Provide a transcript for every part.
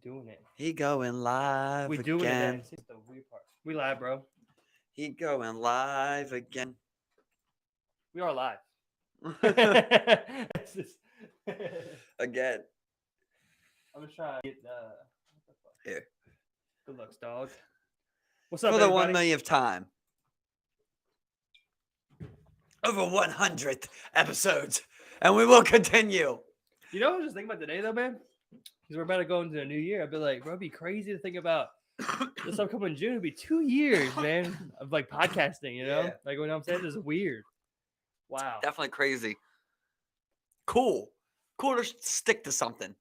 doing it. He going live We doing again. it. That's the weird part. We live, bro. He going live again. We are live. It's just- Again. I'm just trying to get. What the fuck? Here. Good looks, dog. What's up, For the everybody? 1 millionth time. Over 100th episodes. And we will continue. You know what I was just thinking about today, though, man? Because we're about to go into a new year. I'd be like, bro, it'd be crazy to think about this upcoming June. It'd be 2 years, man, of like podcasting, you know? Yeah. Like, you know what I'm saying? This is weird. Wow. Definitely crazy. Cool to stick to something.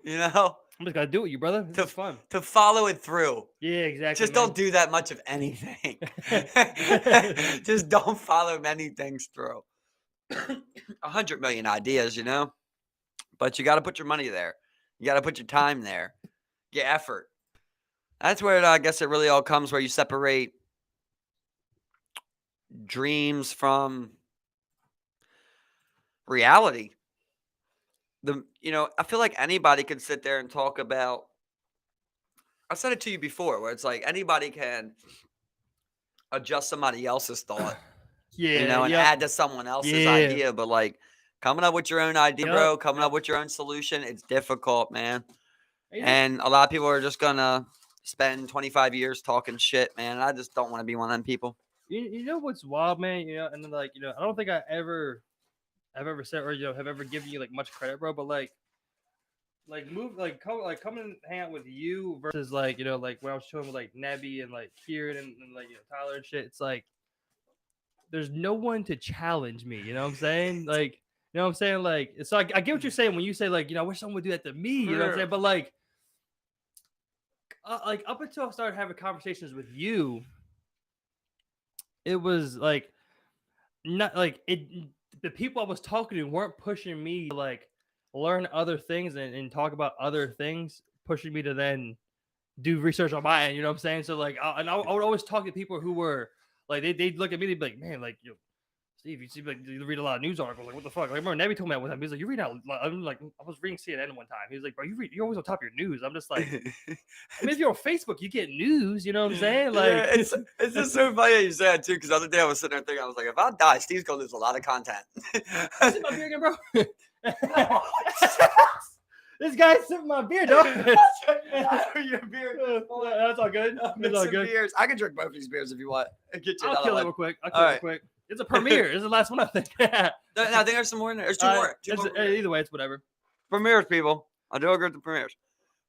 You know? I'm just going to do it with you, brother. This is fun. To follow it through. Yeah, exactly. Just don't do that much of anything. Just don't follow many things through. 100 million ideas, you know? But you got to put your money there. You got to put your time there. Your effort. That's where I guess it really all comes, where you separate dreams from reality. I feel like anybody could sit there and talk about, I said it to you before, where it's like anybody can adjust somebody else's thought, Yeah. and add to someone else's idea. But like coming up with your own idea, bro, coming up with your own solution, it's difficult, man. And a lot of people are just gonna spend 25 years talking shit, man. I just don't want to be one of them people. You know what's wild, man? And then like, I don't think I've ever said or have ever given you like much credit, bro. But coming and hang out with you versus like like when I was chilling with like Nebby and like Kieran and like Tyler and shit. It's like there's no one to challenge me. You know what I'm saying? Like you know what I'm saying? Like so I get what you're saying when you say like I wish someone would do that to me. You know what I'm saying? But like up until I started having conversations with you, it was like not like it. The people I was talking to weren't pushing me to like learn other things and talk about other things, pushing me to then do research on my end. You know what I'm saying? So like, I would always talk to people who were like, they'd look at me, they'd be like, man, like Steve, you seem like you read a lot of news articles. Like, what the fuck? Like, I remember Nebby told me that one time. He was like, you read out. I'm like, I was reading CNN one time. He was like, bro, you're always on top of your news. I'm just like, I mean, if you're on Facebook, you get news. You know what I'm saying? Like, yeah, it's just so funny that you say that too. Because the other day I was sitting there thinking, I was like, if I die, Steve's gonna lose a lot of content. Sip my beer again, bro. This guy's sipping my beer, dog. Your beer. That's all good. That's all good. Beers. I can drink both of these beers if you want. I'll kill it real quick. It's a premiere. It's the last one, I think. No, I think there's some more in there. There's two more. Either way, it's whatever. Premieres, people. I do agree with the premieres.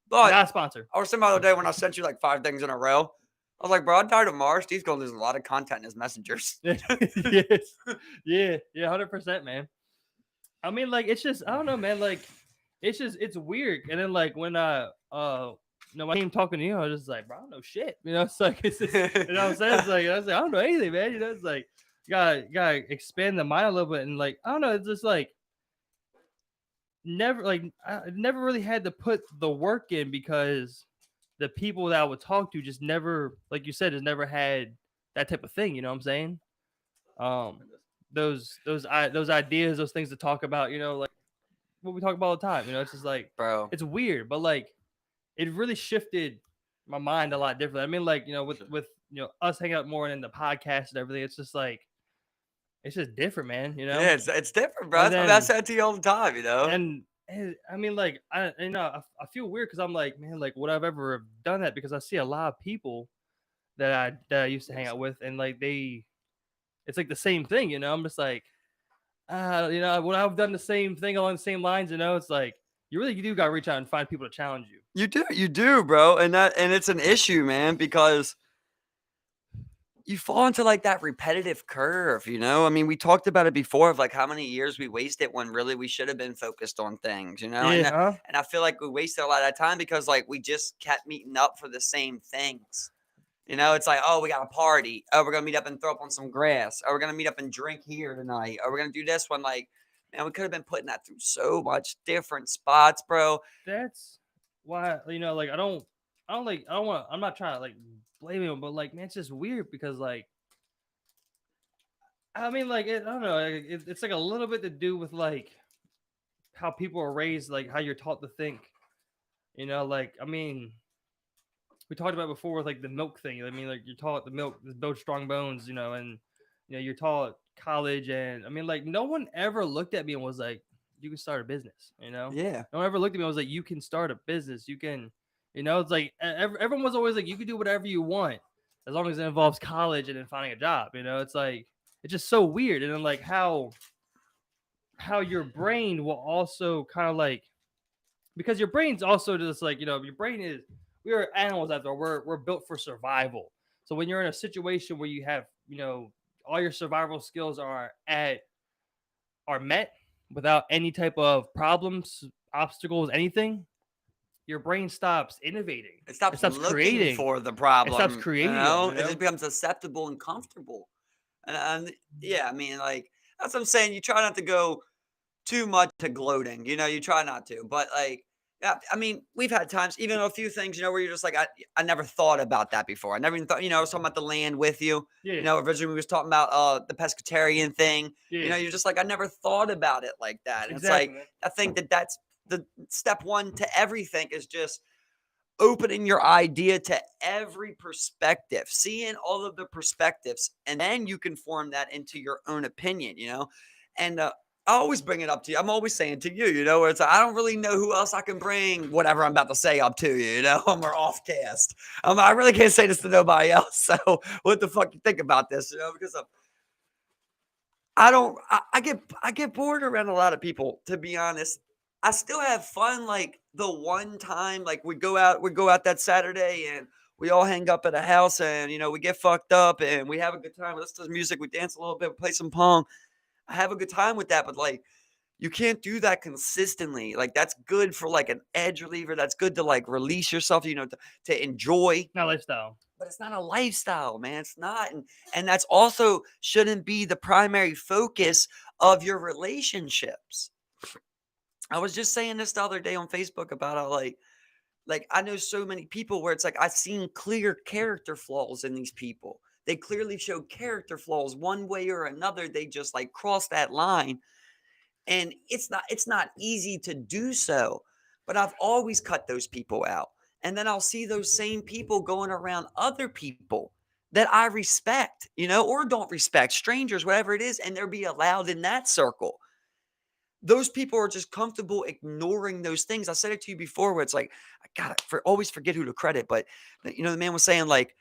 But not a sponsor. I was thinking about the other day when I sent you like 5 things in a row. I was like, bro, I'm tired of Mars. Steve's gonna lose a lot of content in his messengers. Yes. Yeah, 100%, man. I mean, like, it's just, I don't know, man. Like, it's weird. And then, like, when I came talking to you, I was just like, bro, I don't know shit. It's like, it's just, you know what I'm saying? It's like, I was like, I don't know anything, man. It's like, you gotta expand the mind a little bit. And, like, I don't know, it's just like, I never really had to put the work in because the people that I would talk to just never, like you said, just never had that type of thing. You know what I'm saying? Those ideas, those things to talk about, like what we talk about all the time. It's just like, bro, it's weird, but like it really shifted my mind a lot differently. I mean, like, with us hanging out more and in the podcast and everything, it's just like, it's just different, man. Yeah, it's different, bro. That's what I said to you all the time, And I mean, like, I feel weird because I'm like, man, like, would I've ever done that? Because I see a lot of people that I used to hang out with, and like it's like the same thing, I'm just like, would I have done the same thing along the same lines? It's like you do got to reach out and find people to challenge you. You do, bro, and it's an issue, man, because you fall into like that repetitive curve, I mean, we talked about it before of like how many years we wasted when really we should have been focused on things, Yeah, and I feel like we wasted a lot of that time because like we just kept meeting up for the same things. It's like, oh, we got a party. Oh, we're going to meet up and throw up on some grass. Oh, we're going to meet up and drink here tonight. Oh, we're going to do this one. Like, man, we could have been putting that through so much different spots, bro. That's why, like, I'm not trying to like blame him, but like, man, it's just weird because like, I mean, like, I don't know. It's like a little bit to do with like how people are raised, like how you're taught to think. You know, like I mean, we talked about before with like the milk thing. I mean, like you're taught the milk build strong bones, you know, and you're taught college, and I mean, like no one ever looked at me and was like, "You can start a business," you know. Yeah. No one ever looked at me and was like, "You can start a business. You can," you know. It's like everyone was always like, "You can do whatever you want as long as it involves college and then finding a job." You know, it's like it's just so weird, and then like how your brain will also kind of like because your brain's also just like your brain is we are animals after all. We're built for survival. So when you're in a situation where you have all your survival skills are met without any type of problems, obstacles, anything, your brain stops innovating. It It stops stops looking creating. for the It stops problem, creating them. it just becomes acceptable and comfortable. And yeah, I mean, like, that's what I'm saying. You try not to go too much to gloating, you try not to. But like, yeah, I mean, we've had times, even a few things, where you're just like, I never thought about that before. I never even thought, I was talking about the land with you. Yeah. Originally we was talking about the pescatarian thing. Yeah. You're just like, I never thought about it like that. And Exactly. it's like, I think that's the step one to everything is just opening your idea to every perspective, seeing all of the perspectives, and then you can form that into your own opinion. And I always bring it up to you. I'm always saying to you, where it's like, I don't really know who else I can bring whatever I'm about to say up to you, we're off cast. I really can't say this to nobody else. So what the fuck you think about this, because I get bored around a lot of people, to be honest. I still have fun, like the one time, like we go out that Saturday and we all hang up at a house and we get fucked up and we have a good time. We listen to music, we dance a little bit, we play some pong. I have a good time with that, but like you can't do that consistently. Like that's good for like an edge reliever. That's good to like release yourself, to enjoy. Not lifestyle. But it's not a lifestyle, man. It's not. And that's also shouldn't be the primary focus of your relationships. I was just saying this the other day on Facebook about how like I know so many people where it's like I've seen clear character flaws in these people. They clearly show character flaws one way or another. They just like cross that line. And it's not easy to do so. But I've always cut those people out. And then I'll see those same people going around other people that I respect, or don't respect, strangers, whatever it is, and they'll be allowed in that circle. Those people are just comfortable ignoring those things. I said it to you before where it's like, I gotta always forget who to credit, but the man was saying like,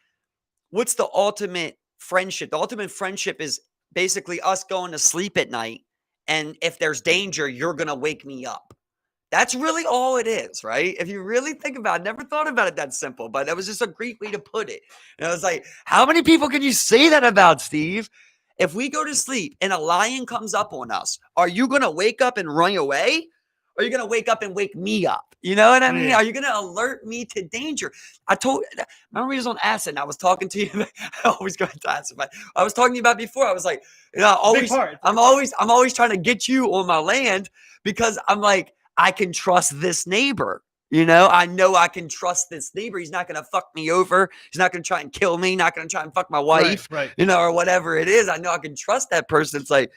what's the ultimate friendship? The ultimate friendship is basically us going to sleep at night. And if there's danger, you're going to wake me up. That's really all it is, right? If you really think about it, never thought about it that simple, but that was just a great way to put it. And I was like, how many people can you say that about, Steve? If we go to sleep and a lion comes up on us, are you going to wake up and run away? Or are you going to wake up and wake me up? You know what I mean? Yeah. Are you going to alert me to danger? Remember we was on acid and I was talking to you. I always go into acid, but I was talking to you about before. I was like, I'm always trying to get you on my land because I'm like, I can trust this neighbor. I know I can trust this neighbor. He's not going to fuck me over. He's not going to try and kill me. Not going to try and fuck my wife, right. or whatever it is. I know I can trust that person. It's like,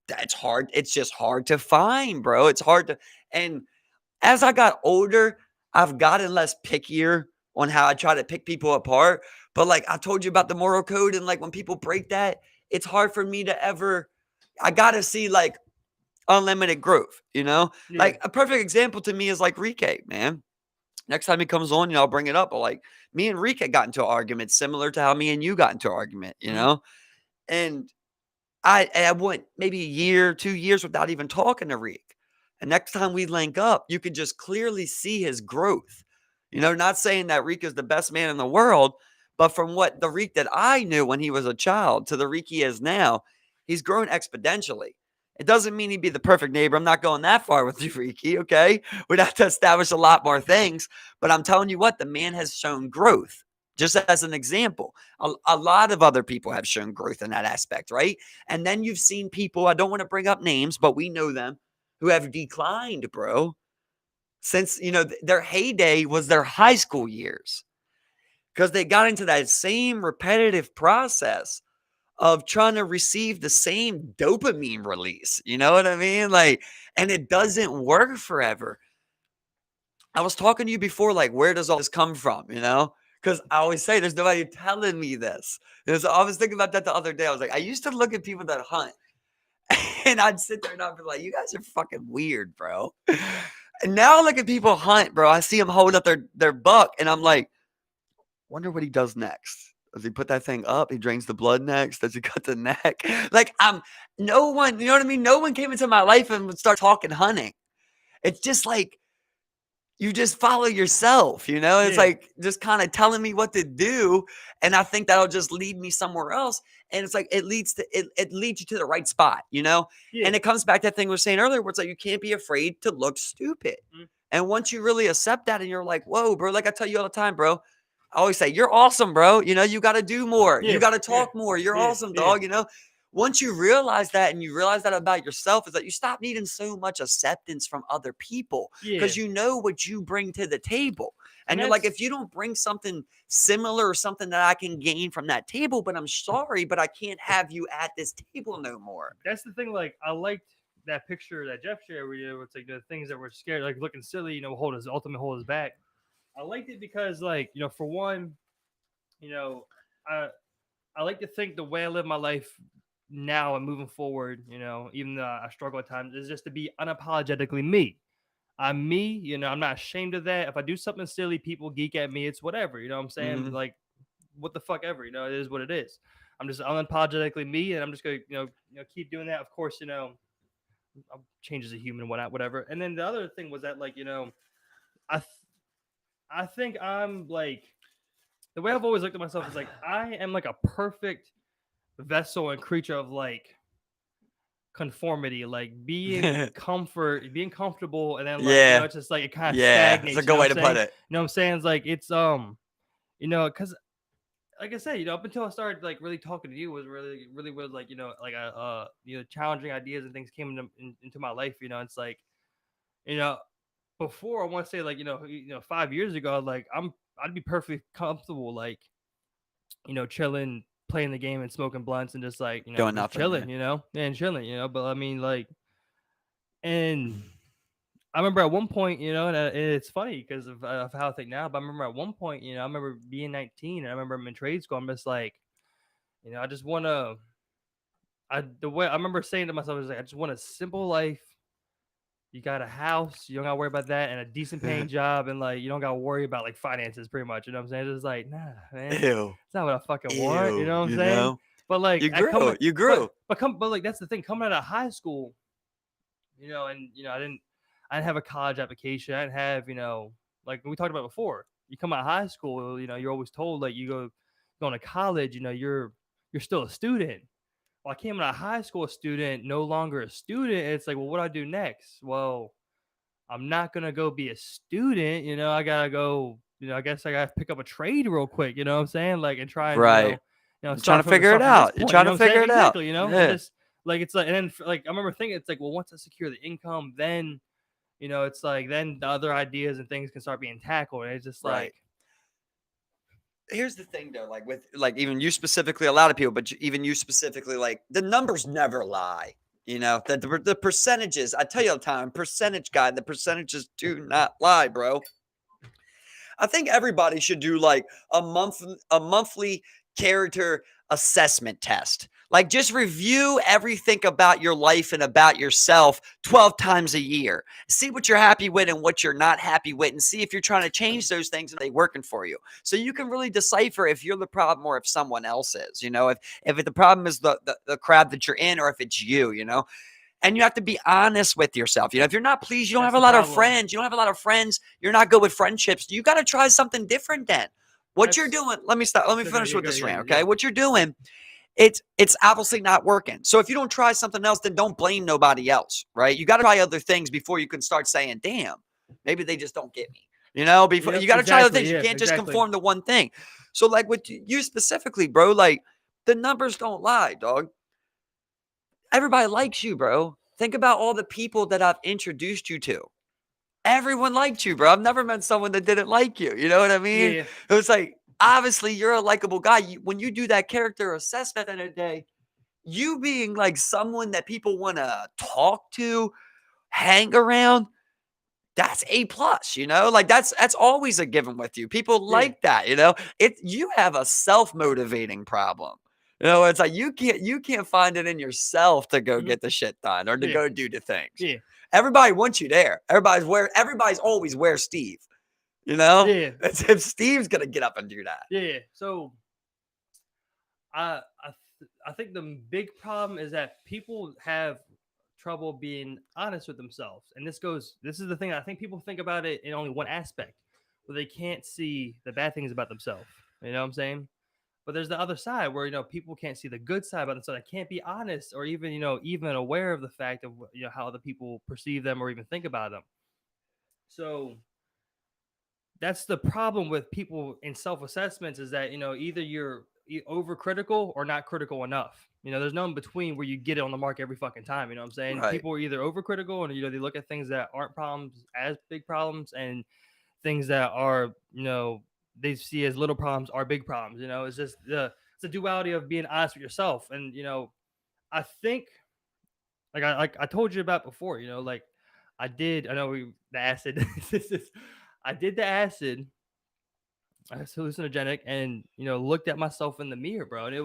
that's hard. It's just hard to find, bro. It's hard to, and as I got older, I've gotten less pickier on how I try to pick people apart. But like I told you about the moral code, and like when people break that, it's hard for me to ever, I got to see like unlimited growth, Yeah. Like a perfect example to me is like Rike, man. Next time he comes on, I'll bring it up. But like me and Rike got into an argument similar to how me and you got into an argument, and I went maybe a year, 2 years without even talking to Reek. And next time we link up, you can just clearly see his growth. Not saying that Reek is the best man in the world, but from what the Reek that I knew when he was a child to the Reek he is now, he's grown exponentially. It doesn't mean he'd be the perfect neighbor. I'm not going that far with you, Reeky, okay? We'd have to establish a lot more things. But I'm telling you what, the man has shown growth. Just as an example, a lot of other people have shown growth in that aspect, right? And then you've seen people, I don't want to bring up names, but we know them, who have declined, bro, since, their heyday was their high school years. Because they got into that same repetitive process of trying to receive the same dopamine release. You know what I mean? Like, and it doesn't work forever. I was talking to you before, like, where does all this come from, you know? Because I always say there's nobody telling me this. So I was thinking about that the other day. I was like, I used to look at people that hunt and I'd sit there and I'd be like, you guys are fucking weird, bro. And now I look at people hunt, bro. I see them hold up their buck and I'm like, wonder what he does next. Does he put that thing up? He drains the blood next? Does he cut the neck? Like, no one, you know what I mean? No one came into my life and would start talking hunting. It's just like, you just follow yourself, you know? It's Yeah, like just kind of telling me what to do. And I think that'll just lead me somewhere else. And it's like it leads you to the right spot, you know? yeah. And it comes back to that thing we were saying earlier, where it's like you can't be afraid to look stupid. Mm, And once you really accept that and you're like, whoa, bro, like I tell you all the time, bro. I always say, you're awesome, bro. You know, you got to do more. You yeah, got to yeah, talk more. You're yeah, awesome, yeah. dog. You know, once you realize that and you realize that about yourself, is that you stop needing so much acceptance from other people Yeah. because you know what you bring to the table. And And you're like, that's if you don't bring something similar or something that I can gain from that table, but I'm sorry, but I can't have you at this table no more. that's the thing. Like, I liked that picture that Jeff shared with you. Where it's like the things that were scared, like looking silly, hold us back. I liked it because, like, for one, you know, I I like to think the way I live my life now and moving forward, even though I struggle at times, is just to be unapologetically me. I'm me, I'm not ashamed of that. If I do something silly, people geek at me. It's whatever, you know what I'm saying? Hmm. Like, what the fuck ever, it is what it is. I'm just unapologetically me, and I'm just gonna, keep doing that. Of course, I'll change as a human, whatever. And then the other thing was that, like, I, th- I think I'm like the way I've always looked at myself is like I am like a perfect vessel and creature of like conformity, like being comfortable, and then like Yeah. it's just like it kind of Yeah. That's a stagnates. You good know what way I'm to saying? put it. You know what I'm saying? It's like it's because like I said, up until I started like really talking to you was really was like like challenging ideas and things came into my life. It's like you know before I want to say like 5 years ago, like I'd be perfectly comfortable like chilling, playing the game and smoking blunts and just like, Doing just nothing. chilling, and chilling, But I mean, like, and I remember at one point, and it's funny because of how I think now, but I remember at one point, I remember being 19 and I remember I'm in trade school. I'm just like, I just want to, the way I remember saying to myself is like, I just want a simple life. You got a house, you don't gotta worry about that, and a decent paying job, and like you don't gotta worry about like finances, pretty much. You know what I'm saying? It's just like, nah, man, Ew. it's not what I fucking want. You Ew. know what I'm You saying? know? But like, You grew. You grew. but like that's the thing. Coming out of high school, and I didn't have a college application. I didn't have, like we talked about before. You come out of high school, you're always told like going to college, you're still a student. Well, I came out of high school a student, no longer a student. It's like, well, what do I do next? Well, I'm not gonna go be a student. I gotta go. I guess I gotta pick up a trade real quick. You know what I'm saying? Like and try and Right. You're trying start to figure it from this out. You're point. You trying know to what I'm saying? figure it out. Exactly. And Yeah. just like it's like and then like I remember thinking it's like, well, once I secure the income, then it's like then the other ideas and things can start being tackled. And it's just Right. like Here's the thing though, like with like even you specifically, a lot of people, but even you specifically, like the numbers never lie. You know, the percentages, I tell you all the time, percentage guy, the percentages do not lie, bro. I think everybody should do like a monthly character assessment test. Like just review everything about your life and about yourself 12 times a year. See what you're happy with and what you're not happy with, and see if you're trying to change those things and they working for you. So you can really decipher if you're the problem or if someone else is, if the problem is the crowd that you're in or if it's you. And you have to be honest with yourself. If you're not pleased, you don't that's have a the lot of problem. friends. You don't have a lot of friends. You're not good with friendships. You got to try something different then. What you're doing, let me stop. Let me finish with this rant, okay? What you're doing, it's obviously not working. So if you don't try something else, then don't blame nobody else, right? You got to try other things before you can start saying, damn, maybe they just don't get me. Before Yep, you got to try other exactly. things. You Yeah, can't just exactly. conform to one thing. So like with you specifically, bro, like the numbers don't lie, dog. Everybody likes you, bro. Think about all the people that I've introduced you to. Everyone liked you, bro. I've never met someone that didn't like you. You know what I mean? Yeah. It was like, obviously, you're a likable guy. When you do that character assessment at the end of the day, you being like someone that people want to talk to, hang around, that's A plus, you know, like that's always a given with you. People Yeah. like that, you know. You have a self-motivating problem. You know, it's like you can't find it in yourself to go Mhm. get the shit done or to Yeah. go do the things. Yeah. Everybody wants you there. Everybody's always where Steve. You know, Yeah. it's if Steve's gonna get up and do that. Yeah. So I think the big problem is that people have trouble being honest with themselves, and this is the thing. I think people think about it in only one aspect, where they can't see the bad things about themselves. You know what I'm saying? But there's the other side where people can't see the good side about themselves. They can't be honest or even even aware of the fact of how other people perceive them or even think about them. So that's the problem with people in self assessments is that either you're overcritical or not critical enough. There's no in between where you get it on the mark every fucking time. You know what I'm saying? Right. People are either overcritical and they look at things that aren't problems as big problems, and things that are they see as little problems are big problems. It's just it's a duality of being honest with yourself. And I think like I told you about before. Like I know the acid. I did the acid. I was hallucinogenic, and looked at myself in the mirror, bro, and it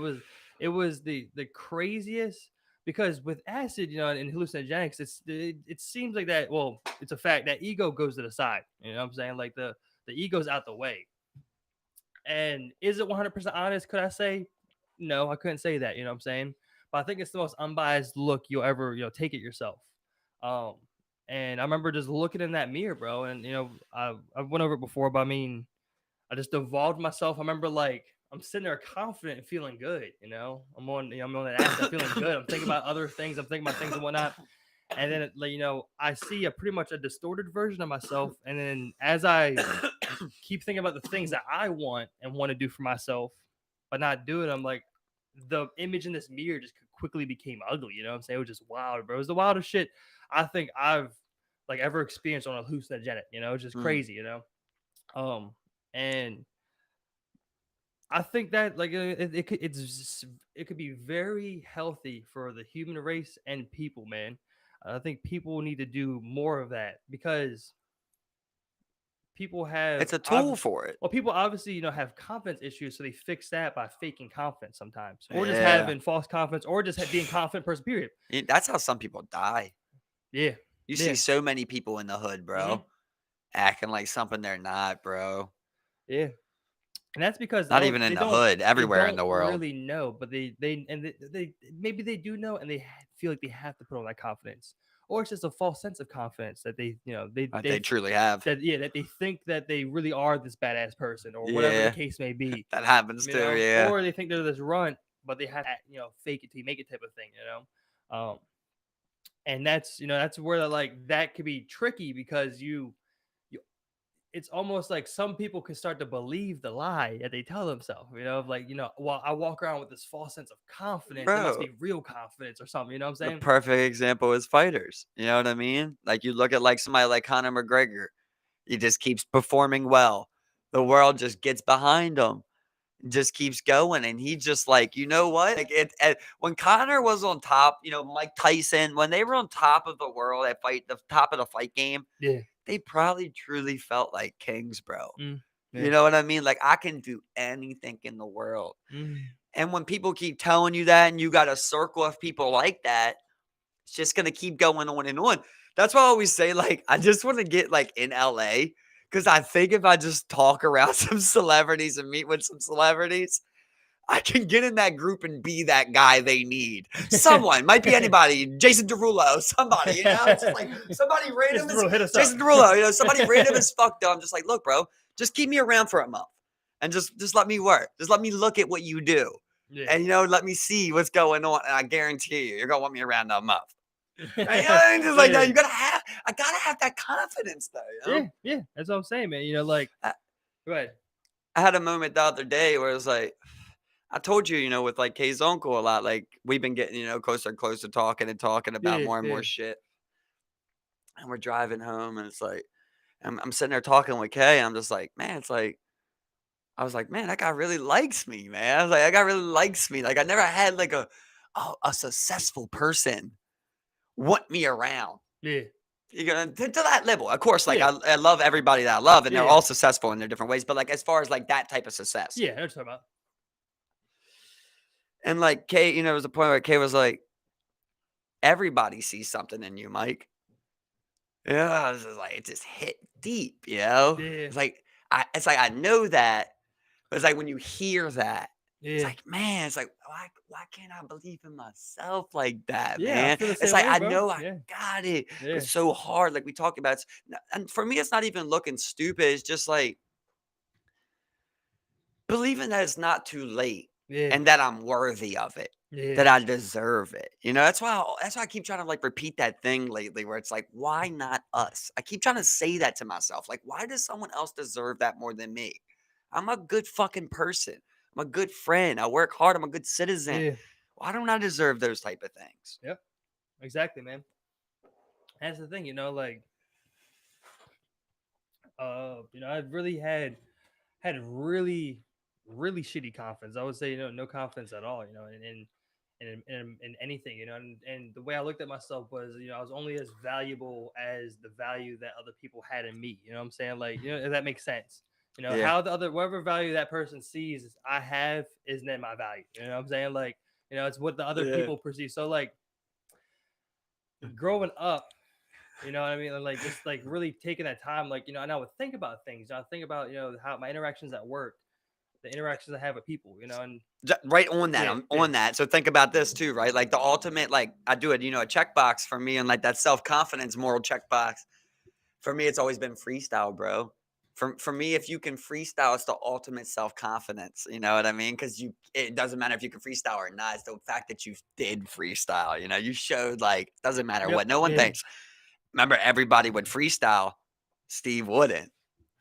was the craziest, because with acid, and hallucinogenics, it seems like that. Well, it's a fact that ego goes to the side. You know what I'm saying? Like the ego's out the way. And is it 100% honest? Could I say no? I couldn't say that. You know what I'm saying? But I think it's the most unbiased look you'll ever take it yourself. Um, and I remember just looking in that mirror, bro, and I went over it before, but I mean, I just evolved myself. I remember like I'm sitting there confident and feeling good. I'm on that acid, I'm feeling good. I'm thinking about other things. I'm thinking about things and whatnot. And then I see a pretty much a distorted version of myself. And then as I keep thinking about the things that I want and want to do for myself, but not do it, I'm like, the image in this mirror just quickly became ugly. You know what I'm saying? It was just wild, bro. It was the wildest shit I think I've like ever experienced on a hallucinogenic. It's just crazy. And I think that like it could be very healthy for the human race and people, man. I think people need to do more of that, because people have It's a tool for it. well, people obviously have confidence issues, so they fix that by faking confidence sometimes, or just Yeah. having false confidence, or just being confident person. Period. That's how some people die. Yeah, You see yeah, so many people in the hood, hmm bro, acting like something they're not, bro. yeah. And that's because Not even in they the don't hood, they everywhere in don't the world. really know, but they maybe they do know, and they feel like they have to put on that confidence, or it's just a false sense of confidence that they They truly have. that they think that they really are this badass person, or whatever the Yeah, case may be, that happens too. Yeah. or they think they're this runt, but they have to fake it till you make it type of thing, and that's where like that could be tricky, because you it's almost like some people can start to believe the lie that they tell themselves, of like, well, I walk around with this false sense of confidence. It must Bro, be real confidence or something. You know what I'm the saying? perfect example is fighters. You know what I mean? Like you look at like somebody like Conor McGregor, he just keeps performing well. The world just gets behind him, just keeps going, and he just like, you know what? Like when Conor was on top, Mike Tyson, when they were on top of the world at the top of the fight game, Yeah. they probably truly felt like kings, bro. Mm, You yeah. know what I mean? Like I can do anything in the world. Mm, And when people keep telling you that, and you got a circle of people like that, it's just gonna keep going on and on. That's why I always say, like, I just want to get like in LA, because I think if I just talk around some celebrities and meet with some celebrities, I can get in that group and be that guy they need. Someone might be anybody, Jason Derulo, somebody, it's just like somebody random Just is hit us Jason up. Derulo, somebody random as fucked up. I'm just like, look, bro, just keep me around for a month and just let me work. Just let me look at what you do. Yeah. And let me see what's going on. And I guarantee you're gonna want me around a month. Right? Just like that. I gotta have that confidence though, Yeah, yeah, that's what I'm saying, man. Like, I, go ahead. I had a moment the other day where it was like, I told you, with like Kay's uncle a lot, like we've been getting, closer and closer talking and talking about Yeah, more and yeah, more shit. And we're driving home, and it's like, I'm sitting there talking with Kay, and I'm just like, man, it's like, I was like, man, that guy really likes me, man. I was like, that guy really likes me. Like I never had like a successful person want me around. yeah. You know, to that level. Of course, like Yeah. I love everybody that I love, and they're Yeah. all successful in their different ways. But like as far as like that type of success, Yeah, that's what I'm talking about. and like Kay, you know, there was a point where Kay was like, everybody sees something in you, Mike. Yeah, I was just like, it just hit deep, you know. Yeah. It's like I know that, but it's like when you hear that, it's Yeah. like, man, it's like why can't I believe in myself like that, Yeah, I man? feel the It's same like way, I bro. know I Yeah. got it, but Yeah. it's so hard. Like we talked about, and for me, it's not even looking stupid. It's just like believing that it's not too late Yeah. and that I'm worthy of it, Yeah. that I deserve it. You know, that's why I keep trying to like repeat that thing lately where it's like, why not us? I keep trying to say that to myself. Like, why does someone else deserve that more than me? I'm a good fucking person. I'm a good friend. I work hard. I'm a good citizen. Yeah. Why don't I deserve those type of things? Yep. Exactly, man. That's the thing, like I've really had really, really shitty confidence. I would say, no confidence at all, in anything, and the way I looked at myself was, I was only as valuable as the value that other people had in me. You know what I'm saying? Like, if that makes sense. Yeah. How the other whatever value that person sees I have isn't in my value. You know what I'm saying? Like, it's what the other Yeah. people perceive. So like growing up, you know what I mean? And like just like really taking that time, like, and I would think about things. I think about, how my interactions at work, the interactions I have with people, and Right on that. yeah, I'm yeah, on that. So think about this too, right? Like the ultimate, like I do it, a checkbox for me and like that self-confidence moral checkbox. For me, it's always been freestyle, bro. For me, if you can freestyle, it's the ultimate self-confidence. You know what I mean? Because it doesn't matter if you can freestyle or not. It's the fact that you did freestyle. You showed like doesn't matter yep, what no one yeah. thinks. Remember, everybody would freestyle. Steve wouldn't.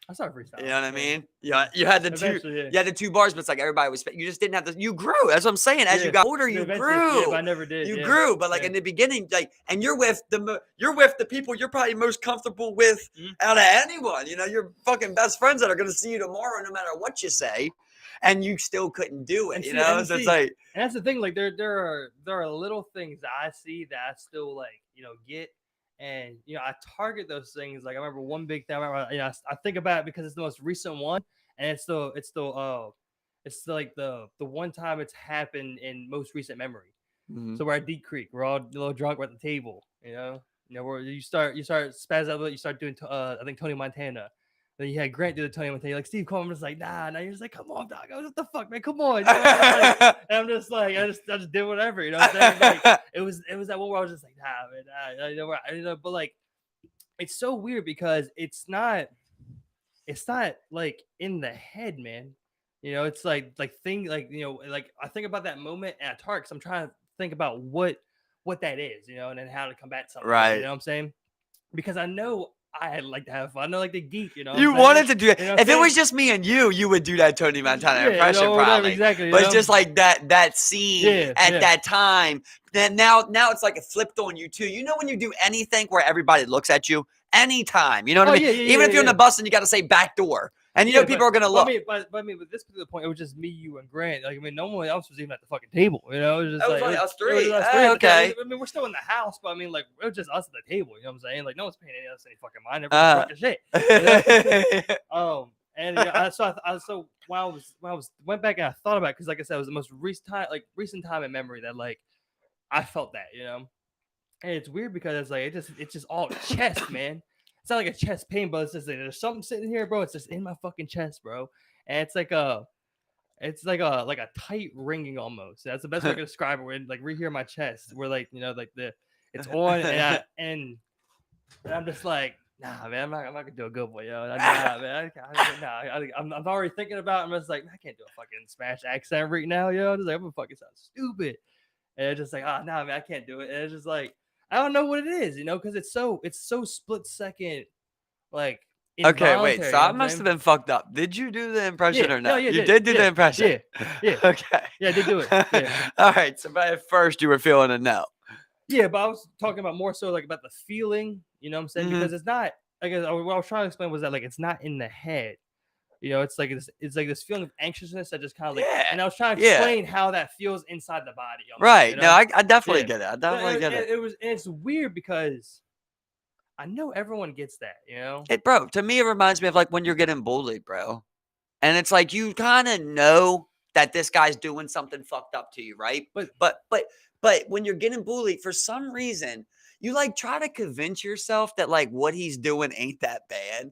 I started freestyle. You know what I Yeah. mean? Yeah, you had the two. Eventually, yeah. You had the 2 bars, but it's like everybody was. You just didn't have the. You grew. That's what I'm saying. As you got older, you Eventually, yeah, but grew. I never did. You Yeah. grew, but like Yeah. in the beginning, like, and you're with the people you're probably most comfortable with Mhm. out of anyone. Your fucking best friends that are gonna see you tomorrow, no matter what you say, and you still couldn't do it. And So it's like, and that's the thing. Like there are little things that I see that I still like, get. And I target those things. Like I remember one big thing. I remember, I think about it because it's the most recent one, and it's like the one time it's happened in most recent memory. So we're at Deep Creek. We're all a little drunk. We're at the table. Where you start spaz out. You start doing. I think Tony Montana. Then you had Grant do the Tony Montana. Like Steve Coleman was like, nah. You're just like, come on, dog. What the fuck, man? Come on. And I'm just like, I just did whatever. You know what I'm saying? Like it was that one where I was just like, nah, man. But like, it's so weird because it's not like in the head, man. It's like like I think about that moment at Tark. I'm trying to think about what that is, and then how to combat something. right. You know what I'm saying? Because I know I'd like to have fun. I know like the geek, You wanted to do it. If it was just me and you would do that Tony Montana impression, probably. Exactly. But it's just like that scene at that time. Then now it's like it flipped on you too. When you do anything where everybody looks at you, anytime. You know what I mean? Even if you're in the bus and you got to say back door, and people are gonna look. But I mean, with this particular point, it was just me, you, and Grant. Like, I mean, no one else was even at the fucking table. It was just like us three. It was us three. Okay. I mean, we're still in the house, but I mean, like, it was just us at the table. You know what I'm saying? Like, no one's paying any fucking mind. Everyone's drunk as shit. And so when I went back and I thought about it, because like I said, it was the most recent time in memory that like I felt that, and it's weird because it's like it's just all chest, man. It's not like a chest pain, but it's just like there's something sitting here, bro. It's just in my fucking chest, bro. And it's like a tight ringing almost. That's the best way I can describe it. Where like right here in my chest, where like like it's on, and I'm just like, nah, man, I'm not gonna do a good boy, yo. Nah, man, I'm already thinking about it. I'm just like, I can't do a fucking smash accent right now, yo. I'm just like, I'm gonna fucking sound stupid. And it's just like, nah, man, I can't do it. And it's just like, I don't know what it is, because it's so split second, like. Okay, wait. So I must have been fucked up. Did you do the impression or not? You did do the impression. Yeah. Okay. Yeah, I did do it. Yeah. All right. So, but at first you were feeling a no. Yeah, but I was talking about more so like about the feeling. You know what I'm saying? Because it's not like what I was trying to explain was that like it's not in the head. It's like this feeling of anxiousness that just kind of like. Yeah. And I was trying to explain how that feels inside the body. Right. No, I definitely get it. I definitely get it. It's weird because I know everyone gets that, you know. Bro, to me, it reminds me of like when you're getting bullied, bro. And it's like you kind of know that this guy's doing something fucked up to you, right? But But when you're getting bullied, for some reason, you like try to convince yourself that like what he's doing ain't that bad.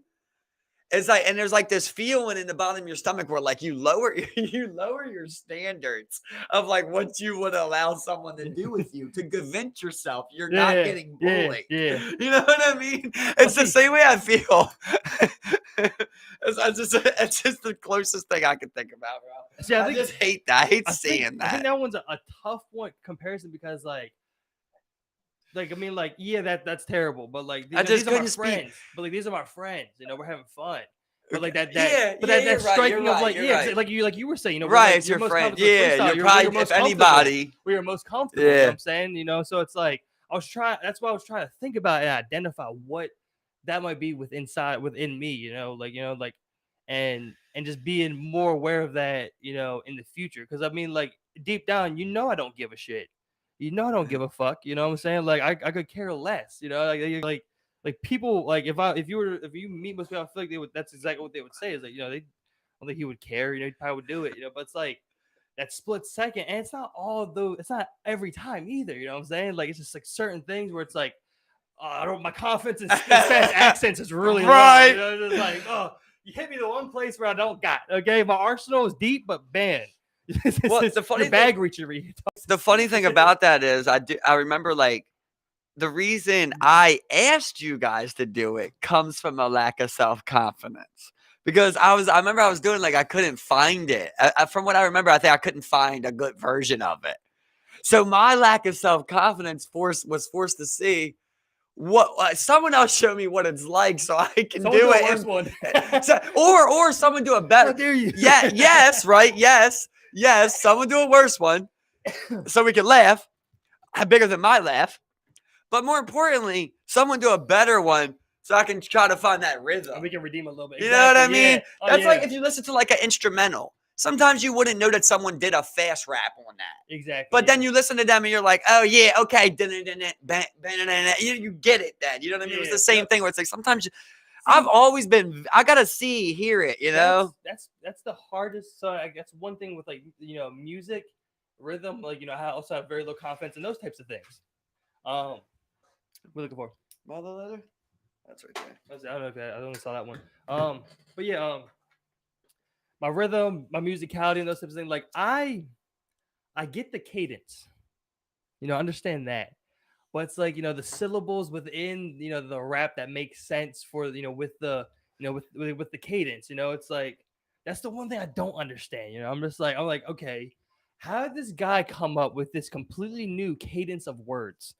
It's like, and there's like this feeling in the bottom of your stomach where like you lower your standards of like what you would allow someone to do with you to convince yourself you're not getting bullied. Yeah. You know what I mean? It's the same way I feel. It's just the closest thing I can think about, bro. See, I just hate that. I hate seeing that. I think that one's a tough one comparison because like I mean, like, yeah, that's terrible. But like, these are my friends. But like, these are my friends. You know, we're having fun. But like that striking of like, like you were saying, you know, right? Like, it's your friend. Yeah, you're probably if anybody, we are most comfortable. You know what I'm saying, you know. So it's like that's why I was trying to think about and identify what that might be within me. You know, like and just being more aware of that, you know, in the future. Because I mean, like deep down, you know, I don't give a shit. You know, I don't give a fuck. You know what I'm saying? Like I could care less. You know, like people, like if you meet most people, I feel like that's exactly what they would say is like, you know, I don't think he would care. You know, he probably would do it. You know, but it's like that split second, and it's not it's not every time either. You know what I'm saying? Like it's just like certain things where it's like, my confidence in Spanish accents is really right. Low. You know, just like, you hit me the one place where I don't got. Okay, my arsenal is deep, but man. Well, the funny bag reacher. The funny thing about that is I remember like the reason I asked you guys to do it comes from a lack of self-confidence because I remember I was doing like I couldn't find it. From what I remember, I think I couldn't find a good version of it. So my lack of self-confidence was forced to see what someone else show me what it's like so I can do it. Worse one. or someone do a better. How dare you? Yeah, yes, right. Yes, someone do a worse one so we can laugh. Bigger than my laugh. But more importantly, someone do a better one so I can try to find that rhythm. And we can redeem a little bit. You know what I mean? That's like if you listen to like an instrumental. Sometimes you wouldn't know that someone did a fast rap on that. Exactly. But then you listen to them and you're like, oh, yeah, okay. You get it then. You know what I mean? It's the same thing where it's like sometimes I've always been, I got to hear it, you know? That's the hardest. So I guess one thing with like, you know, music, rhythm, like, you know, I also have very low confidence in those types of things. We're looking for mother letter. That's right there. I don't know if I only saw that one. But yeah, my rhythm, my musicality, and those types of things. Like I get the cadence, you know, understand that, but it's like, you know, the syllables within, you know, the rap that makes sense for, you know, with the, you know, with the cadence, you know, it's like that's the one thing I don't understand. You know, I'm like, okay. How did this guy come up with this completely new cadence of words?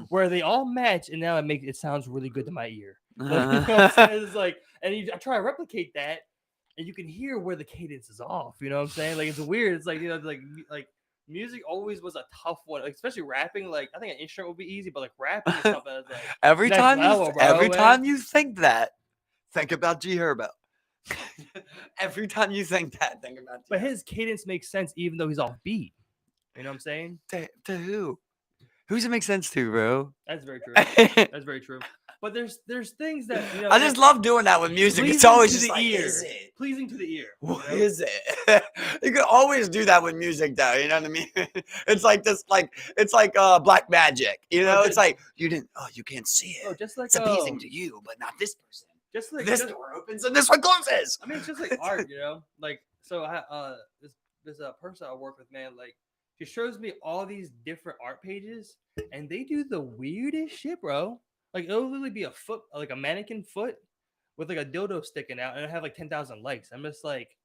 Where they all match, and now it sounds really good to my ear. Like, you know what I'm saying? It's like, and I try to replicate that, and you can hear where the cadence is off. You know what I'm saying? Like it's weird. It's like, you know, like music always was a tough one, like, especially rapping. Like I think an instrument would be easy, but like rapping is something that's like every time you think that, think about G Herbo. Every time you think that, think about But his cadence makes sense even though he's off beat. You know what I'm saying? To who? Who's it make sense to, bro? That's very true. That's very true. But there's things that, you know, I just love doing that with music. It's always just like, is it pleasing to the ear? What is it? You can always do that with music, though. You know what I mean? It's like this, like it's like black magic. You know, it's like you can't see it. Oh, just like it's appeasing to you, but not this person. Just like this door opens and this one closes. I mean, it's just like art, you know. Like so, this person I work with, man, like she shows me all these different art pages, and they do the weirdest shit, bro. Like it'll literally be a foot, like a mannequin foot, with like a dildo sticking out, and it'll have like 10,000 likes. I'm like,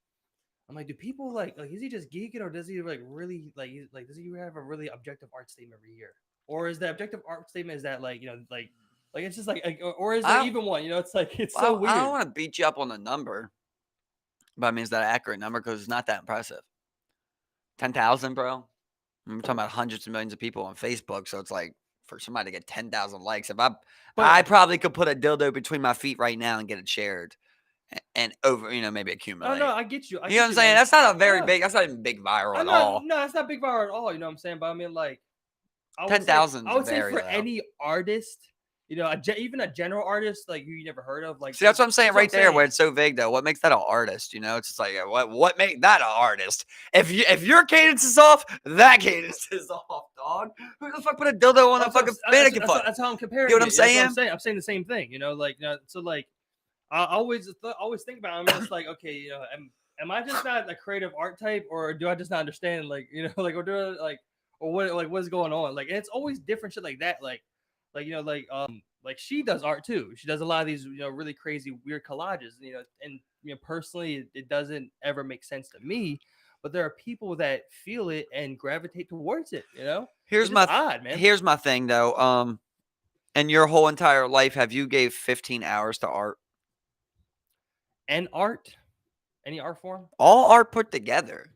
do people like is he just geeking, or does he like really like does he have a really objective art statement every year, or is the objective art statement is that like, you know, like it's just like or is there even one? You know, it's like it's so weird. I don't want to beat you up on the number, but I mean, is that an accurate number? Because it's not that impressive. 10,000, bro. We're talking about hundreds of millions of people on Facebook, so it's like for somebody to get 10,000 likes. If I probably could put a dildo between my feet right now and get it shared, and over, you know, maybe accumulate. No, I get you. You know what I'm saying? That's not a very big. That's not even big viral at all. No, that's not big viral at all. You know what I'm saying? But I mean, like 10,000. I would say for any artist you know, even a general artist like who you never heard of. Like, See, that's what I'm saying right there, where saying. it's so vague though. What makes that an artist? You know, it's just like what make that an artist? If your cadence is off, that cadence is off, dog. Who the fuck put a dildo on a fucking mannequin foot? That's how I'm comparing. You know what I'm saying? That's what I'm saying the same thing. You know, like so like I always think about it. I'm just like, okay, you know, am I just not a creative art type, or do I just not understand, like, you know, like, or do I, like, or what, like, what's going on? Like, and it's always different shit like that. Like, you know, like she does art too. She does a lot of these, you know, really crazy, weird collages, you know, and, you know, personally, it doesn't ever make sense to me, but there are people that feel it and gravitate towards it, you know? Here's my odd, man. Here's my thing though. In your whole entire life, have you gave 15 hours to art? And art? Any art form? All art put together.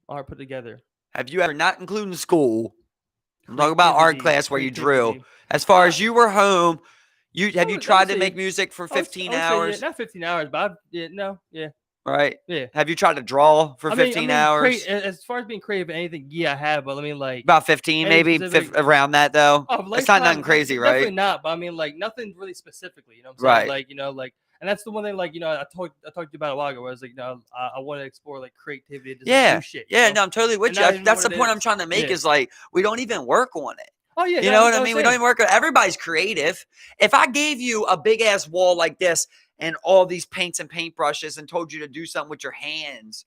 Art put together. Have you ever, not including school, I'm talking about art class where you drew, as far as you were home, have you tried to make music for 15 hours? Not 15 hours, but Right. Yeah. Have you tried to draw for 15 hours? As far as being creative, anything, yeah, I have. But I mean, like about 15, maybe around that though. It's not nothing crazy, right? Definitely not. But I mean, like nothing really specifically. You know what I'm saying? Right. Like, you know, like, and that's the one thing. Like, you know, I talked to you about a while ago. Where I was like, you know, I want to explore like creativity. And just do shit. Yeah. You know? No, I'm totally with you. That's the point I'm trying to make. Is like we don't even work on it. Oh yeah, you know what I mean? We don't even work on it. Everybody's creative. If I gave you a big ass wall like this and all these paints and paintbrushes and told you to do something with your hands,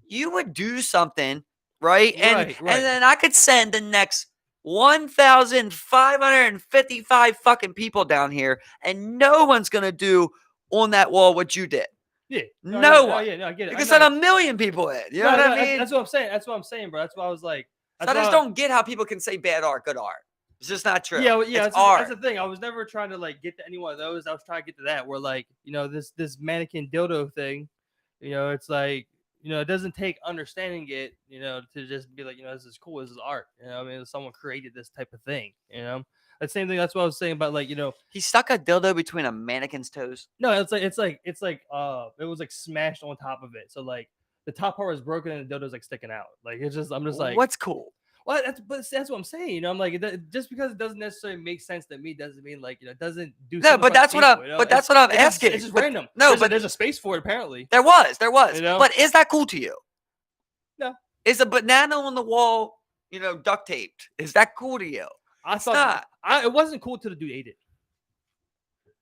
you would do something, right? And then I could send the next 1,555 fucking people down here, and no one's gonna do on that wall what you did. Yeah, no one. I get it. You can send 1 million people in. You know what I mean? That's what I'm saying. That's what I'm saying, bro. That's why I was like. So I just don't get how people can say bad art, good art. It's just not true. Yeah, it's art. That's the thing. I was never trying to like get to any one of those. I was trying to get to that where like, you know, this mannequin dildo thing, you know, it's like, you know, it doesn't take understanding it, you know, to just be like, you know, this is cool, this is art. You know, I mean, someone created this type of thing, you know. The same thing. That's what I was saying about like, you know, he stuck a dildo between a mannequin's toes. No, it was like smashed on top of it. So like the top part was broken and the dildo's like sticking out. Like it's just, I'm just like, what's cool? Well, that's what I'm saying. You know, I'm like, just because it doesn't necessarily make sense to me doesn't mean like, you know, it doesn't do. No, but that's what I'm asking. It's just random. No, but there's a space for it apparently. There was. You know? But is that cool to you? No. Is a banana on the wall, you know, duct taped? Is that cool to you? I thought it wasn't cool till the dude ate it.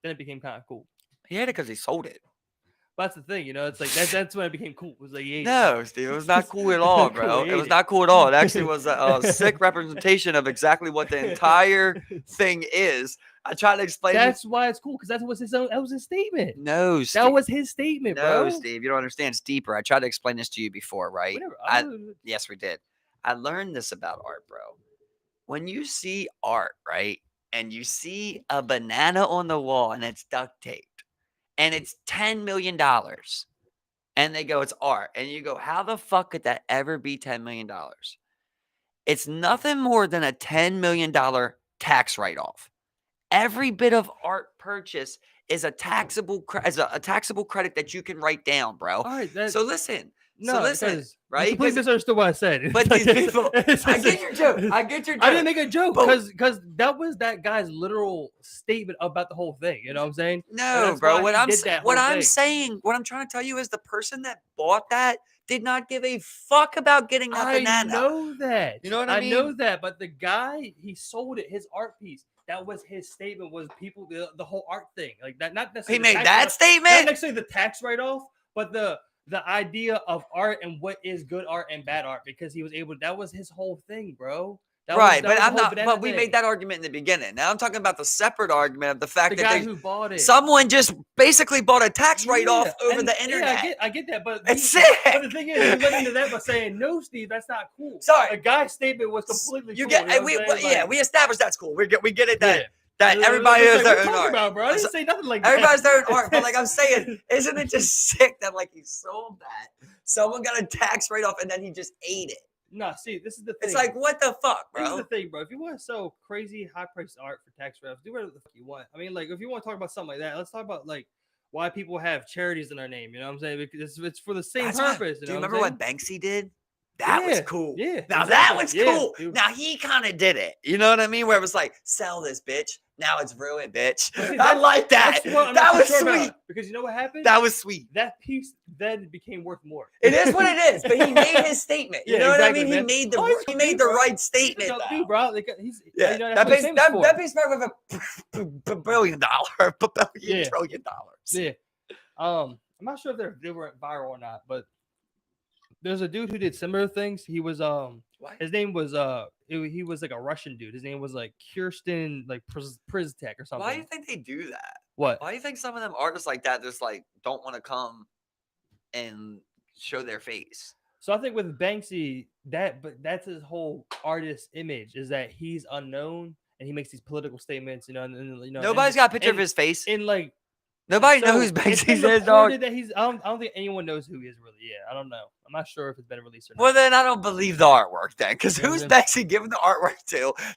Then it became kind of cool. He ate it because he sold it. But that's the thing, you know. It's like that's when it became cool. It was like, no, Steve, it was not cool at all, bro. It was not cool at all. It actually was a sick representation of exactly what the entire thing is. I try to explain. That's why it's cool because that was his statement. No, Steve. That was his statement, bro. No, Steve, you don't understand. It's deeper. I tried to explain this to you before, right? Yes, we did. I learned this about art, bro. When you see art, right, and you see a banana on the wall and it's duct taped. And it's $10 million. And they go, it's art. And you go, how the fuck could that ever be $10 million? It's nothing more than a $10 million tax write-off. Every bit of art purchase is a taxable credit that you can write down, bro. All right, so listen. No, listen, right? You completely misunderstood what I said. But these people, I get your joke. I didn't make a joke because that was that guy's literal statement about the whole thing. You know what I'm saying? No, bro. What I'm saying, what I'm trying to tell you is the person that bought that did not give a fuck about getting that banana. I know that. You know what I mean? I know that. But the guy, he sold it, his art piece. That was his statement. Was people the whole art thing like that? Not necessarily. He made that statement. Not necessarily the tax write-off, but the idea of art and what is good art and bad art, because he was able. That was his whole thing, bro. But we made that argument in the beginning. Now I'm talking about the separate argument of the fact that who bought it, someone just basically bought a tax write-off over the internet. Yeah, I get that, but it's sick. But the thing is, he went into that by saying, "No, Steve, that's not cool." Sorry, the guy's statement was completely. We established that's cool. We get it that. That everybody has their own art. About, bro? I didn't say nothing like that. Everybody's their own art, but like I'm saying, isn't it just sick that like he sold that? Someone got a tax write-off and then he just ate it. No, see, this is the thing. It's like, what the fuck, bro? This is the thing, bro. If you want to sell crazy high-priced art for tax write-offs, do whatever the fuck you want. I mean, like, if you want to talk about something like that, let's talk about like why people have charities in their name. You know what I'm saying? Because it's for the same purpose. Do you remember what Banksy did? That was cool. Yeah. Now that was cool. Dude. Now he kind of did it. You know what I mean? Where it was like, sell this, bitch. Now it's ruined, bitch. See, I like that. That's what I'm That not was sure sweet. about, because you know what happened? That was sweet. That piece then became worth more. It is what it is, but he made his statement. You Yeah, know exactly, what I mean? man. He He's made dude, the bro. right He's a statement. dope Though. dude, bro. Like, he's Yeah, you know, that that's what he's famous for. that piece with a billion Yeah. trillion dollars. Yeah. I'm not sure if they were viral or not, but there's a dude who did similar things. He was What? his name was he was like a Russian dude. His name was like Kirsten like Priztek or something. Why do you think they do that? What? Why do you think some of them artists like that just like don't want to come and show their face? So I think with Banksy, but that's his whole artist image is that he's unknown and he makes these political statements, you know, and you know, Nobody's got a picture of his face. in like Nobody so knows who it's been Banksy is, dog. reported that he's. I don't think anyone knows who he is really. Yeah, I don't know. I'm not sure if it's been released or not. Well, then I don't believe the artwork then, because Yeah, who's then- Banksy giving the artwork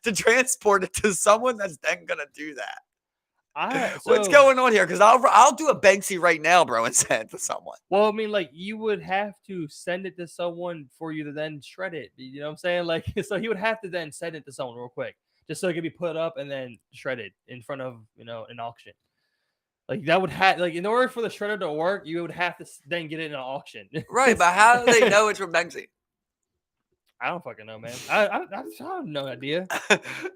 to transport it to someone that's then gonna do that? What's going on here? Because I'll do a Banksy right now, bro, and send it to someone. Well, I mean, like you would have to send it to someone for you to then shred it. You know what I'm saying? Like, so he would have to then send it to someone real quick, just so it could be put up and then shredded in front of an auction. Like that would have in order for the shredder to work, you would have to then get it in an auction. Right, but how do they know it's from Banksy? I don't fucking know, man. I have no idea.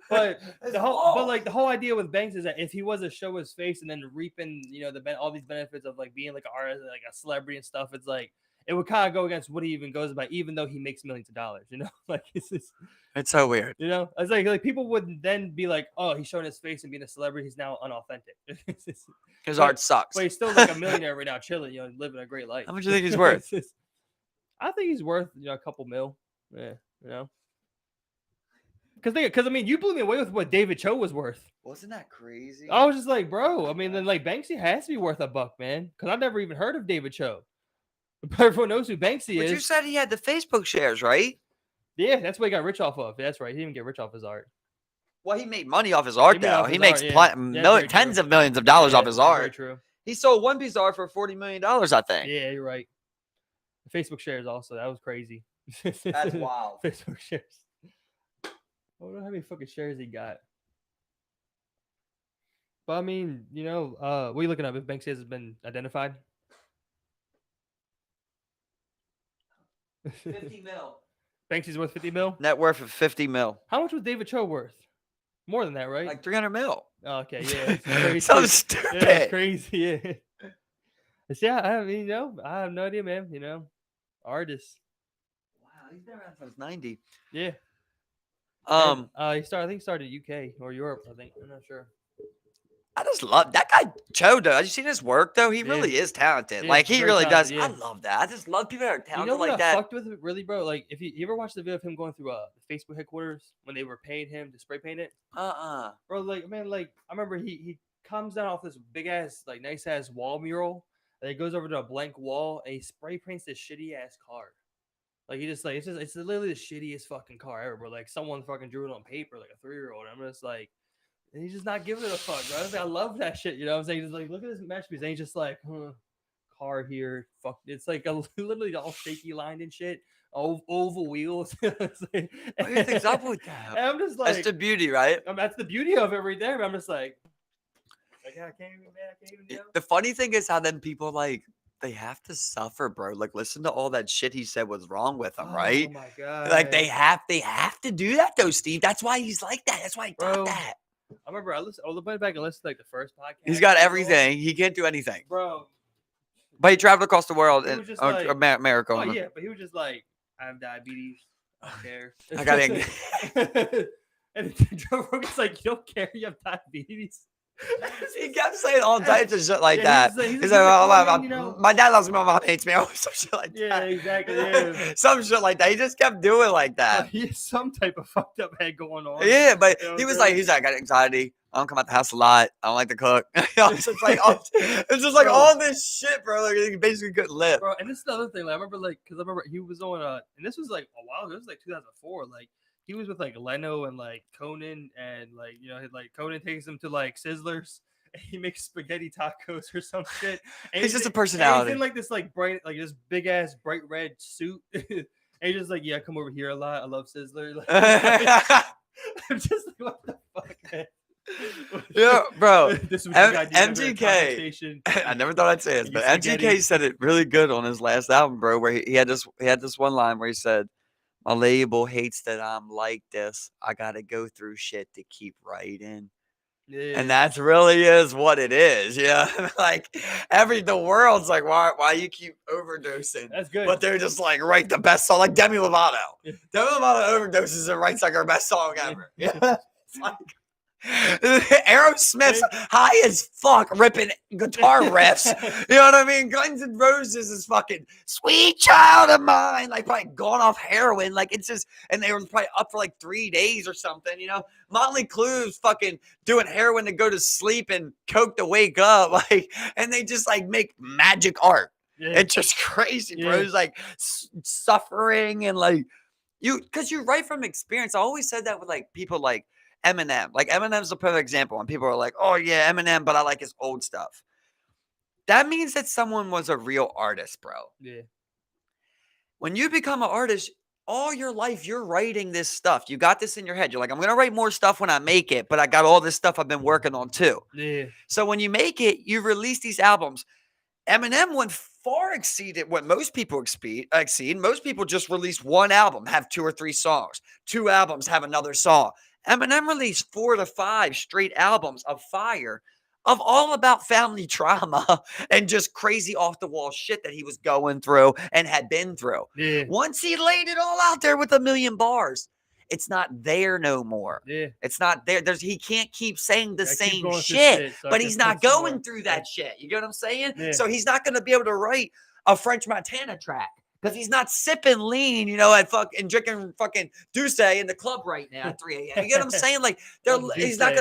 But the whole idea with Banks is that if he was to show his face and then reaping, all these benefits of like being like an artist, like a celebrity and stuff, it's like it would kind of go against what he even goes by, even though he makes millions of dollars. Like it's just, it's so weird. It's like people would then be like, oh, he's showing his face and being a celebrity, he's now unauthentic. His art sucks. But he's still like a millionaire right now, chilling, living a great life. How much do you think he's worth? I think he's worth a couple mil. Yeah, because I mean, you blew me away with what David Cho was worth. Wasn't that crazy? I was just like, bro. I mean, then like Banksy has to be worth $1, man. Because I've never even heard of David Cho. But everyone knows who Banksy is. But you said he had the Facebook shares, right? Yeah, that's what he got rich off of. That's right. He didn't get rich off his art. Well, he made money off his art, though. He makes tens of millions of dollars off his art. Very true. He sold one piece of art for $40 million, I think. Yeah, you're right. The Facebook shares also. That was crazy. That's wild. Facebook shares. I don't know how many fucking shares he got. But I mean, what are you looking up? If Banksy has been identified? 50 mil. Banksy's worth 50 mil? Net worth of 50 mil. How much was David Cho worth? More than that, right? Like 300 mil. Oh, okay, yeah. It's crazy. Something stupid. Yeah, it's crazy, yeah. Yeah, I mean, I have no idea, man. Artists. Wow, he's been around since 90. Yeah. He started UK or Europe, I think. I'm not sure. I just love that guy Cho, though. Have you seen his work, though? He really is talented. Yeah, like he very really talented, does. yeah. I love that. I just love people that are talented What like I that. fucked with really, bro? Like if you ever watched the video of him going through the Facebook headquarters when they were paying him to spray paint it? Bro, like man, like I remember he comes down off this big ass, like nice ass wall mural, and he goes over to a blank wall and he spray paints this shitty ass car. Like he just like it's literally the shittiest fucking car ever, bro. Like someone fucking drew it on paper, like a 3-year-old. I'm just like, and he's just not giving it a fuck, bro. I love that shit. You know what I'm saying? He's like, look at this masterpiece. And he's just like, car here. Fuck. It's like literally all shaky lined and shit. Oval wheels. What do you think's up with that? And I'm just like, That's the beauty, right? that's the beauty of it right there. But I'm just like I can't even. The funny thing is how then people like they have to suffer, bro. Like listen to all that shit he said was wrong with him, right? Oh my god. Like they have to do that though, Steve. That's why he's like that. That's why he got that. I remember I went back and listened to like the first podcast. He's got everything. He can't do anything. Bro. But he traveled across the world He and was just like- America. Oh yeah, but he was just like, I have diabetes. I don't care. I got And Joe Rogan's like, you don't care you have diabetes? He kept saying all types of shit like Yeah, that. he's He's like, like, "Well, "Oh, I mean, my dad loves me, my mom hates me," or some shit like Yeah, that. exactly. Yeah. Some shit like that. He just kept doing like that. He has some type of fucked up head going on. Yeah, but You know, he was really. like, he's like, I got anxiety. I don't come out the house a lot. I don't like to cook. It's just like, Bro. all this shit, bro. Like he basically couldn't live. Bro, and this is the other thing. Like, I remember he was on and this was like a while ago. It was like 2004. Like he was with like Leno and like Conan and like like Conan takes him to like Sizzlers. And he makes spaghetti tacos or some shit. And He's just a and personality. he's in like this like bright, like this big ass bright red suit. And he's just like, yeah, I come over here a lot. I love Sizzler. Like, I'm just like, what the fuck, man? Yeah, bro. This was the guy never a MGK. conversation. I never thought I'd say this, You but spaghetti. MGK said it really good on his last album, bro. Where he had this one line where he said, "My label hates that I'm like this. I got to go through shit to keep writing." Yeah. And that's really is what it is, yeah. Like the world's like, why you keep overdosing? That's good. But they're just like write the best song, like Demi Lovato. Yeah. Demi Lovato overdoses and writes like her best song ever. Yeah, it's like Aerosmith's high as fuck ripping guitar riffs. You know what I mean? Guns N' Roses is fucking sweet child of mine, like probably gone off heroin. Like it's just, and they were probably up for like 3 days or something. You know, Motley Crue's fucking doing heroin to go to sleep and coke to wake up. Like, and they just like make magic art. Yeah. It's just crazy, bro. Yeah. It's like suffering and like because you write from experience. I always said that with like people like Eminem. Like Eminem's a perfect example. And people are like, oh yeah, Eminem, but I like his old stuff. That means that someone was a real artist, bro. Yeah. When you become an artist, all your life you're writing this stuff. You got this in your head. You're like, I'm gonna write more stuff when I make it, but I got all this stuff I've been working on too. Yeah. So when you make it, you release these albums. Eminem went far exceeded what most people exceed. Most people just release one album, have 2 or 3 songs. 2 albums, have another song. Eminem released 4 to 5 straight albums of fire, of all about family trauma and just crazy off the wall shit that he was going through and had been through. Yeah. Once he laid it all out there with 1,000,000 bars, it's not there no more. Yeah. It's not there. He can't keep saying the I keep same going through shit, so I but can he's put not some going more. through that shit. You get what I'm saying? Yeah. So he's not going to be able to write a French Montana track because he's not sipping lean, you know, and drinking fucking Douce in the club right now at 3 a.m. You get what I'm saying? Like he's not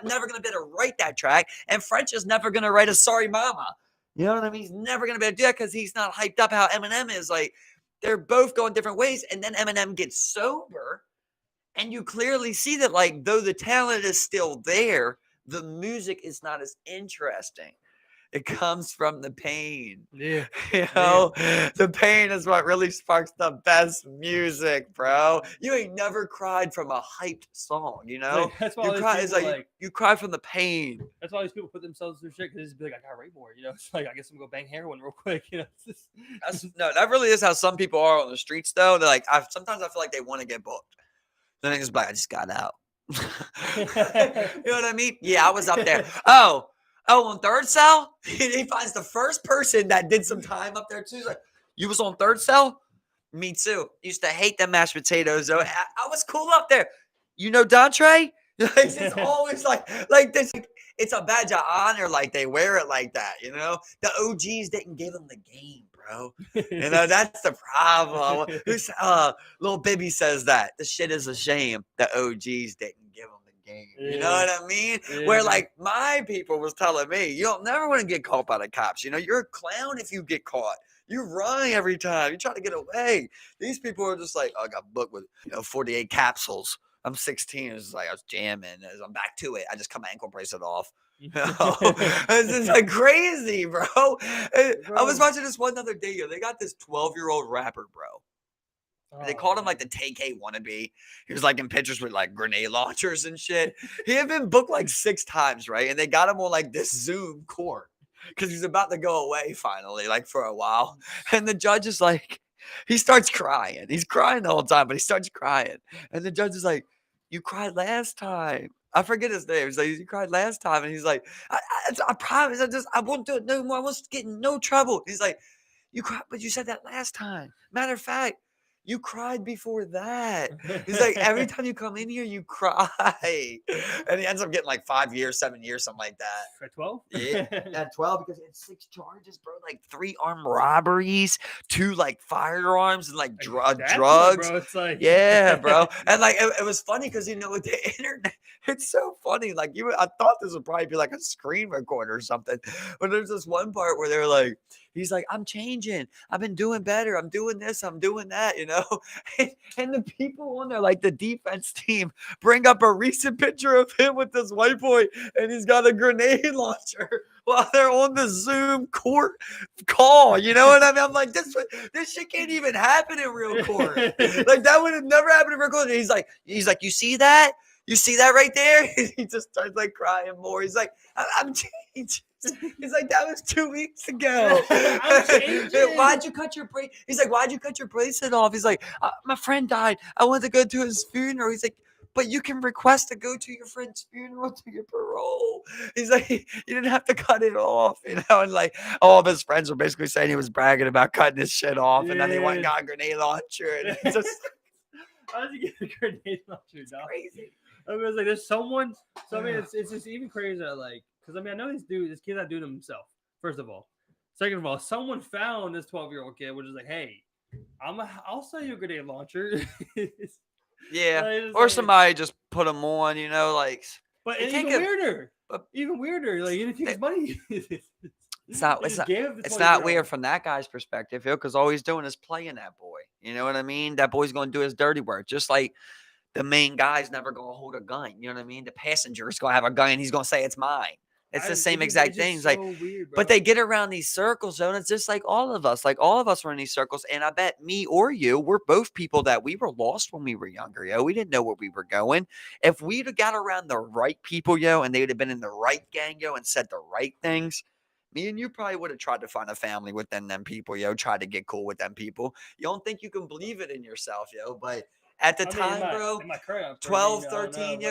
never gonna be able to write that track, and French is never gonna write a Sorry Mama. You know what I mean? He's never gonna be able to do that because he's not hyped up how Eminem is. Like they're both going different ways, and then Eminem gets sober, and you clearly see that, like, though the talent is still there, the music is not as interesting. It comes from the pain. Yeah. You know, the pain is what really sparks the best music, bro. You ain't never cried from a hyped song, you know? Like, that's why You all these cry, it's people, like you cry from the pain. That's why these people put themselves through shit because they just be like, I gotta write more. You know, it's like I guess I'm gonna go bang heroin real quick. You know, No, that really is how some people are on the streets, though. They're like, sometimes I feel like they want to get booked. Then they just be like, I just got out. You know what I mean? Yeah, I was up there. Oh, on Third Cell? He finds the first person that did some time up there, too. He's like, you was on Third Cell? Me too. Used to hate them mashed potatoes, though. I was cool up there. You know Dontre? It's always like this. It's a badge of honor. Like they wear it like that, you know? The OGs didn't give them the game, bro. You know, that's the problem. Little Bibby says that. This shit is a shame. The OGs didn't give them the game. You know what I mean? Where like my people was telling me, you don't never want to get caught by the cops. You know, you're a clown if you get caught. You run every time. You try to get away. These people are just like, oh, I got booked with 48 capsules. I'm 16. It's like I was jamming. As I'm back to it, I just cut my ankle bracelet off. It's just like crazy, bro. I was watching this one other day. They got this 12-year-old rapper, bro. They called him like the TK wannabe. He was like in pictures with like grenade launchers and shit. He had been booked like 6 times, right? And they got him on like this Zoom court because he's about to go away finally, like for a while. And the judge is like, he starts crying. He's crying the whole time, but he starts crying. And the judge is like, you cried last time. I forget his name. He's like, you cried last time. And he's like, I promise, I won't do it no more. I won't get in no trouble. He's like, you cried, but you said that last time. Matter of fact, you cried before that. He's like, every time you come in here, you cry. And he ends up getting like 5 years, 7 years, something like that. At 12? Yeah, at 12 because he had 6 charges, bro. Like 3 armed robberies, 2 like firearms, and like drugs. Bro, it's like... Yeah, bro. And like it was funny because with the internet, it's so funny. Like I thought this would probably be like a screen recorder or something. But there's this one part where they're like, he's like, I'm changing. I've been doing better. I'm doing this. I'm doing that, you know? And the people on there, like the defense team, bring up a recent picture of him with this white boy, and he's got a grenade launcher while they're on the Zoom court call. You know what I mean? I'm like, this shit can't even happen in real court. Like that would have never happened in real court. And he's like, you see that? You see that right there? He just starts like crying more. He's like, I'm changed. He's like, that was 2 weeks ago. I'm changing. Why'd you cut your bracelet? He's like, why'd you cut your bracelet off? He's like, my friend died. I wanted to go to his funeral. He's like, but you can request to go to your friend's funeral to your parole. He's like, you didn't have to cut it off, you know? And like all of his friends were basically saying he was bragging about cutting his shit off. And then they went and got a grenade launcher. And it's just how did you get a grenade launcher, dog? crazy. I mean, it's like there's someone. So I mean, it's just even crazier. Like, because I mean, I know this kid's not doing it himself. First of all, second of all, someone found this 12-year-old kid, which is like, hey, I'll sell you a grenade launcher. Yeah, or somebody just put them on, you know, like. But it's even weirder. Even weirder. Like, you didn't take his money. It's not weird from that guy's perspective, because all he's doing is playing that boy. You know what I mean? That boy's going to do his dirty work, just like the main guy's never going to hold a gun. You know what I mean? The passenger's going to have a gun and he's going to say it's mine. It's the same exact things. So like, weird, but they get around these circles, though, and it's just like all of us. Like all of us were in these circles, and I bet me or you, we're both people that we were lost when we were younger, yo. We didn't know where we were going. If we'd have got around the right people, yo, and they would have been in the right gang, yo, and said the right things, me and you probably would have tried to find a family within them people, yo. Tried to get cool with them people. You don't think you can believe it in yourself, yo, but. At the time, bro, 12, 13,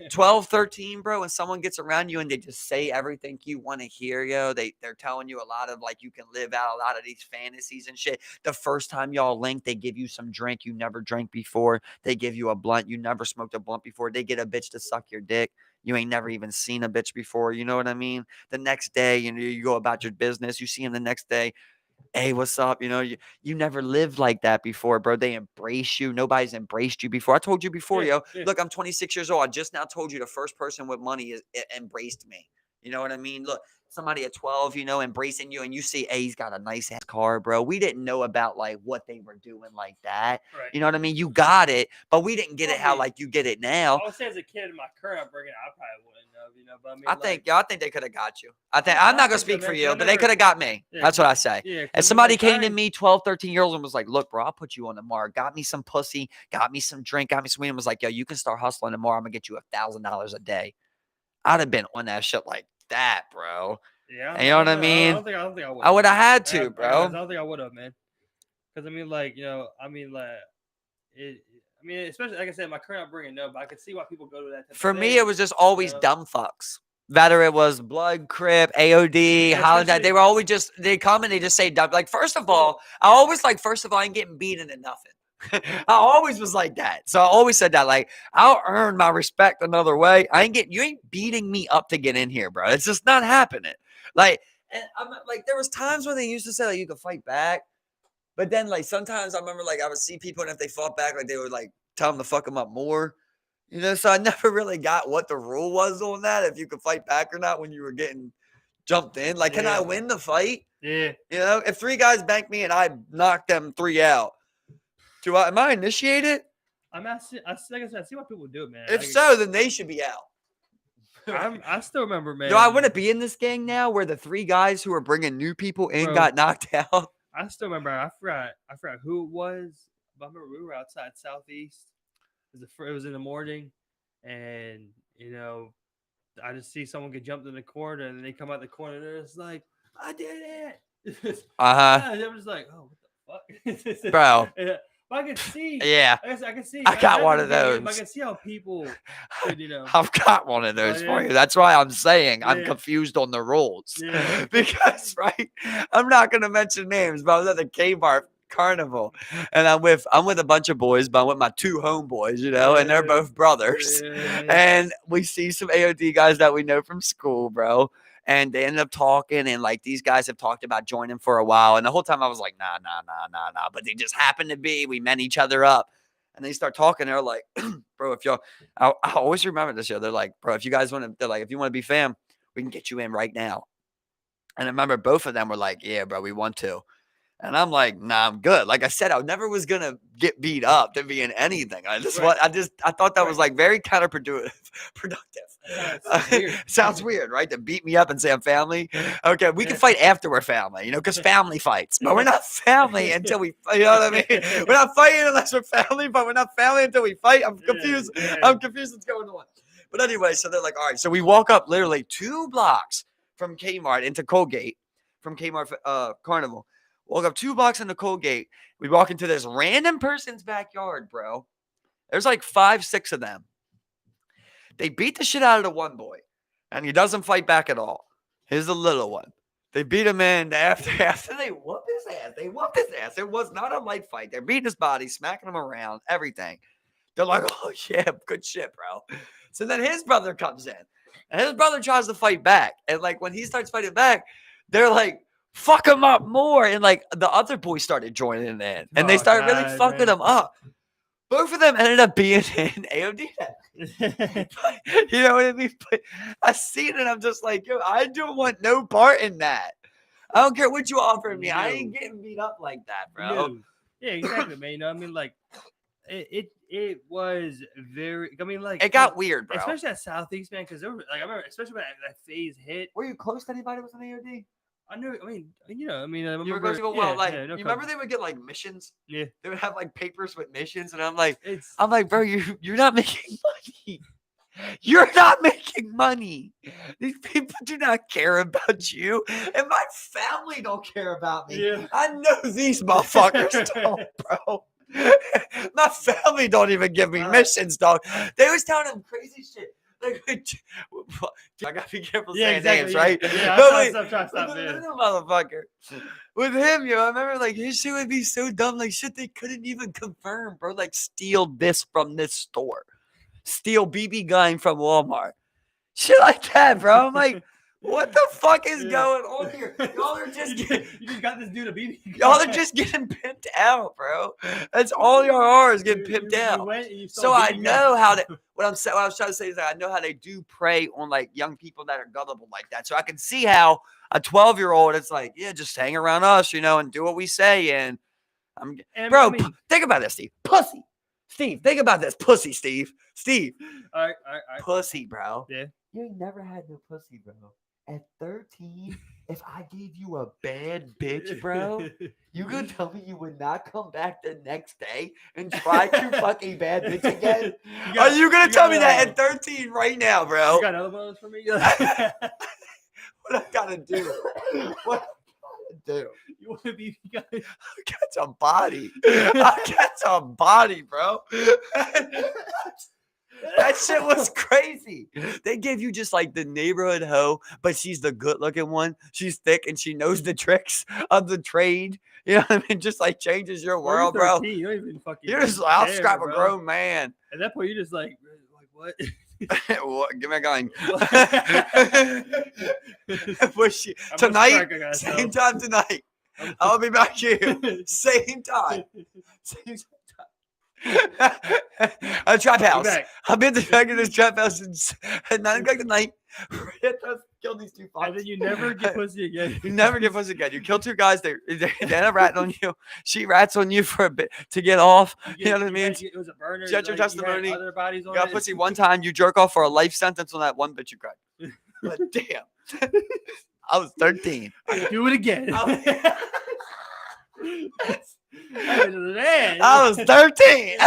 12, 13, bro, and someone gets around you and they just say everything you want to hear, yo. They're telling you a lot of, like, you can live out a lot of these fantasies and shit. The first time y'all link, they give you some drink you never drank before. They give you a blunt. You never smoked a blunt before. They get a bitch to suck your dick. You ain't never even seen a bitch before. You know what I mean? The next day, you know, you go about your business. You see him the next day. Hey, what's up? You know, you never lived like that before, bro. They embrace you. Nobody's embraced you before. I told you before, yo. Look, I'm 26 years old. I just now told you the first person with money embraced me. You know what I mean? Look, somebody at 12, you know, embracing you, and you see, hey, he's got a nice ass car, bro. We didn't know about like what they were doing like that. Right. You know what I mean? You got it, but we didn't get it how like you get it now. I would say as a kid in my current upbringing, I probably wouldn't have, you know. But I think they could have got you. I'm not gonna speak for you, but they could have got me. Yeah, that's what I say. Yeah, if somebody came to me 12, 13 years old and was like, look, bro, I'll put you on the mark. Got me some pussy, got me some drink, got me some weed, and was like, yo, you can start hustling tomorrow. I'm gonna get you $1,000 a day. I'd have been on that shit like that, bro. Yeah, you know what I mean? I don't think I would. I would have had to, bro. I don't think I would have, man. Because I mean, like, you know, I mean, like, I mean, especially like I said, my current upbringing, no, but I could see why people go to that. For me, it was just always dumb fucks. Whether it was Blood, Crip, AOD, Holiday, they were always just, they come and they just say dumb. Like, first of all, I ain't getting beaten in nothing. I always was like that. So I always said that, like, I'll earn my respect another way. You ain't beating me up to get in here, bro. It's just not happening. Like, and I'm like, there was times when they used to say, like, you could fight back. But then, like, sometimes I remember, like, I would see people, and if they fought back, like, they would, like, tell them to fuck them up more. You know, so I never really got what the rule was on that, if you could fight back or not when you were getting jumped in. Like, can I win the fight? Yeah. You know, if 3 guys bank me and I knock them 3 out, am I initiated? I see why people do it, man. If so, then they should be out. I still remember, man. Do I want to be in this gang now where the 3 guys who are bringing new people in got knocked out? I still remember. I forgot who it was, but I remember we were outside Southeast. It was in the morning, and you know, I just see someone get jumped in the corner, and then they come out the corner, and they're just like, "I did it." I'm just like, "Oh, what the fuck, bro?" But I can see. Yeah. I can see. I got one of those. I can see how people could, you know. I've got one of those for you. That's why I'm saying I'm confused on the rules. Yeah. Because, right, I'm not going to mention names, but I was at the K-Bar Carnival, and I'm with a bunch of boys, but I'm with my 2 homeboys, you know, and they're both brothers. And we see some AOD guys that we know from school, bro. And they ended up talking, and like these guys have talked about joining for a while. And the whole time I was like, nah. But they just happened to be, we met each other up. And they start talking. They're like, bro, if y'all, I always remember this show. They're like, bro, if you guys want to, they're like, if you want to be fam, we can get you in right now. And I remember both of them were like, yeah, bro, we want to. And I'm like, nah, I'm good. Like I said, I never was gonna get beat up to be in anything. I thought that was like very counterproductive. Weird. Sounds weird, right? To beat me up and say I'm family. Okay, we can fight after we're family, because family fights. But we're not family until we, you know what I mean? We're not fighting unless we're family, but we're not family until we fight. I'm confused. I'm confused what's going on. But anyway, so they're like, all right. So we walk up literally 2 blocks from Kmart into Colgate, from Kmart Carnival. Walk up 2 blocks into Colgate. We walk into this random person's backyard, bro. There's like 5, 6 of them. They beat the shit out of the one boy, and he doesn't fight back at all. Here's the little one. They beat him in after they whooped his ass. They whooped his ass. It was not a light fight. They're beating his body, smacking him around, everything. They're like, oh, yeah, good shit, bro. So then his brother comes in, and his brother tries to fight back. And, like, when he starts fighting back, they're like, fuck him up more. And, like, the other boys started joining in. And they started really fucking him up. Both of them ended up being in AOD. You know what I mean? But I see it, and I'm just like, yo, I don't want no part in that. I don't care what you offer me. I ain't getting beat up like that, bro. No. Yeah, exactly, man. You know what I mean? Like, it was very. I mean, like, it got weird, bro. Especially at Southeast, man, because like I remember, especially when that phase hit. Were you close to anybody that was in AOD? I knew. I mean, I remember. You were going to go, well, like, you remember they would get like missions? Yeah, they would have like papers with missions, and I'm like, bro, you're not making money. You're not making money. These people do not care about you, and my family don't care about me. Yeah. I know these motherfuckers don't, bro. My family don't even give me missions, dog. They was telling them crazy shit. Like, I gotta be careful saying names, right? Yeah, I'm trying to stop there. Motherfucker. With him, I remember like his shit would be so dumb, like shit they couldn't even confirm, bro. Like steal this from this store, steal BB gun from Walmart, shit like that, bro. I'm like, what the fuck is going on here? Y'all are just you just got this dude a BB gun. Y'all are just getting pimped out, bro. That's all y'all are is getting pimped out. So I know how to. What I was trying to say is that I know how they do prey on like young people that are gullible like that. So I can see how a 12-year-old, it's like, yeah, just hang around us, and do what we say. And think about this, Steve. Pussy. Steve, think about this. Pussy, Steve. All right. Pussy, bro. Yeah. You ain't never had no pussy, bro. At 13, if I gave you a bad bitch, bro, you gonna tell me you would not come back the next day and try to fuck a bad bitch again? Are you gonna tell me that at 13 right now, bro? You got another one of those for me? What I gotta do? What I gotta do? You want to be? I got some body. I got some body, bro. That shit was crazy. They gave you just like the neighborhood hoe, but she's the good looking one. She's thick and she knows the tricks of the trade. You know what I mean? Just like changes your world, bro. You don't even fucking. You're just I'll scrap a grown man. At that point, you're just like what? What? Give me a gun. Tonight, same time tonight. I'll be back here. Same time. A trap house. I've been back in this trap house at 9 o'clock at night. Kill these 2 fucks. And then you never get pussy again. You never get pussy again. You kill 2 guys. They end up ratting on you. She rats on you for a bit to get off. You know what I mean? It was a burner. You got your testimony. Other bodies on you got pussy one time. You jerk off for a life sentence on that one bitch you cried. But damn. I was 13. I'd do it again. I was 13.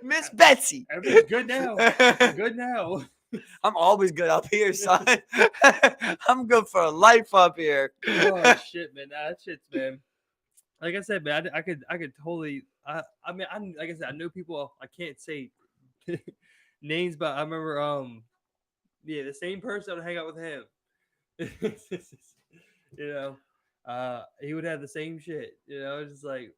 Miss Betsy. Everything's good now. Good now. I'm always good up here, son. I'm good for life up here. Oh shit, man. That shit's, man. Like I said, man, I could totally. I mean, like I said, I know people. I can't say names, but I remember, the same person would hang out with him. He would have the same shit. Just like,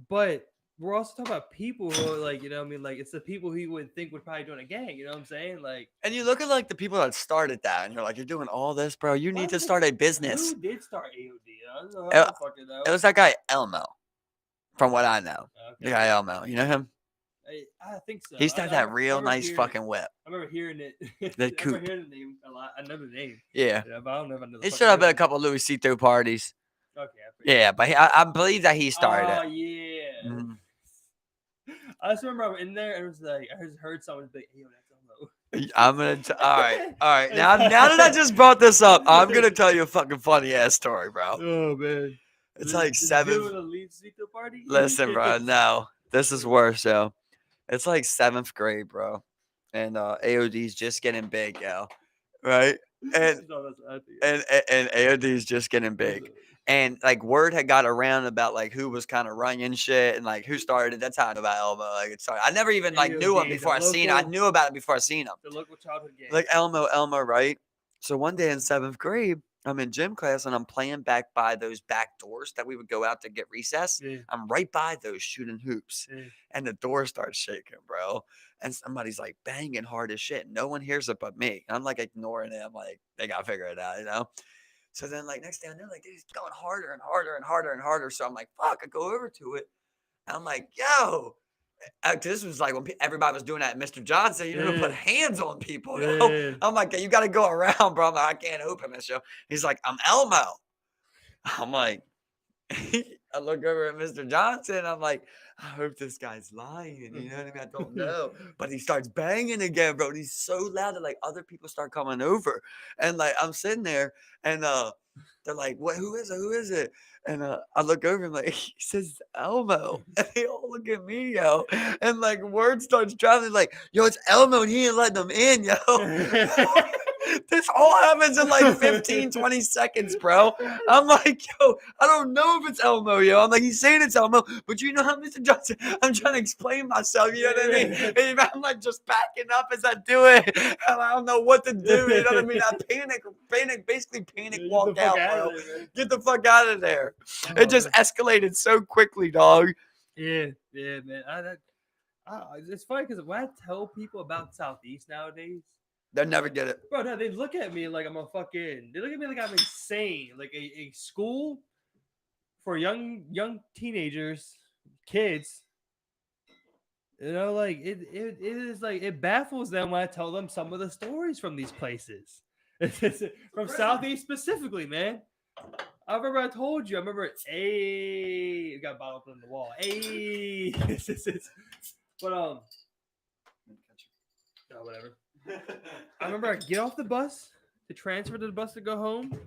but we're also talking about people who are like, like it's the people who you would think would probably join a gang. You know what I'm saying? Like, and you look at like the people that started that, and you're like, you're doing all this, bro. You need to start a business. Who did start AOD? It was that guy Elmo, from what I know. Okay. The guy Elmo, you know him? I think so. He's got that real nice fucking whip. I remember hearing it. The I coupe. remember hearing the name a lot. I know the name. Yeah. But I don't know if I know the He showed up at a couple of Louis Cito parties. Okay. Yeah, but I believe that he started Oh it. yeah. Mhm. I just remember I was in there and it was like I just heard someone be like, "Yo, that's Elmo." I'm gonna. All right. Now that I just brought this up, I'm gonna tell you a fucking funny ass story, bro. Oh man. It's The like dude 7th. with the lead Zito party. Listen, bro. No, this is worse, yo. It's like 7th grade, bro, and AOD's just getting big, yo. Right? And No, that's I think. and AOD's just getting big. And like word had got around about like who was kind of running shit and like who started it. That's how I know about Elmo. Like it started. I never even like knew him AOD, before I the seen him. I local- knew about it before I seen him. The local childhood game. Like Elmo, right? So one day in 7th grade, I'm in gym class and I'm playing back by those back doors that we would go out to get recess. Yeah. I'm right by those shooting hoops. Yeah. And the door starts shaking, bro. And somebody's like banging hard as shit. No one hears it but me. I'm like ignoring it. I'm like, they gotta figure it out, you know? So then like next thing I know, like he's going harder and harder and harder and harder. So I'm like, fuck, I go over to it. And I'm like, yo. This was like when everybody was doing that Mr. Johnson, you know, put hands on people. You know? Yeah. I'm like, you got to go around, bro. I'm like, I can't open this show. He's like, I'm Elmo. I'm like, I look over at Mr. Johnson. I'm like, I hope this guy's lying. You know what I mean? I don't know. But he starts banging again, bro. And he's so loud that like other people start coming over. And like I'm sitting there and they're like, what, who is it? Who is it? And I look over and like he says Elmo. And they all look at me, yo. And like word starts traveling, like, yo, it's Elmo, and he ain't letting them in, yo. This all happens in like 15, 20 seconds, bro. I'm like, yo, I don't know if it's Elmo, yo. I'm like, he's saying it's Elmo, but you know how Mr. Johnson, I'm trying to explain myself, you know what I mean? And I'm like just backing up as I do it. And I don't know what to do, you know what I mean? I basically panic walk out, bro. Get the fuck out of there. It just escalated so quickly, dog. Yeah, man. It's funny because when I tell people about Southeast nowadays, They'll never get it. bro, no, they look at me like I'm a fucking. They look at me like I'm insane. Like a school for young teenagers, kids. You know, like it is like it baffles them when I tell them some of the stories from these places. From Southeast specifically, man. I remember I told you. I remember, it got bottled up on the wall. But whatever. I remember I get off the bus to transfer to the bus to go home.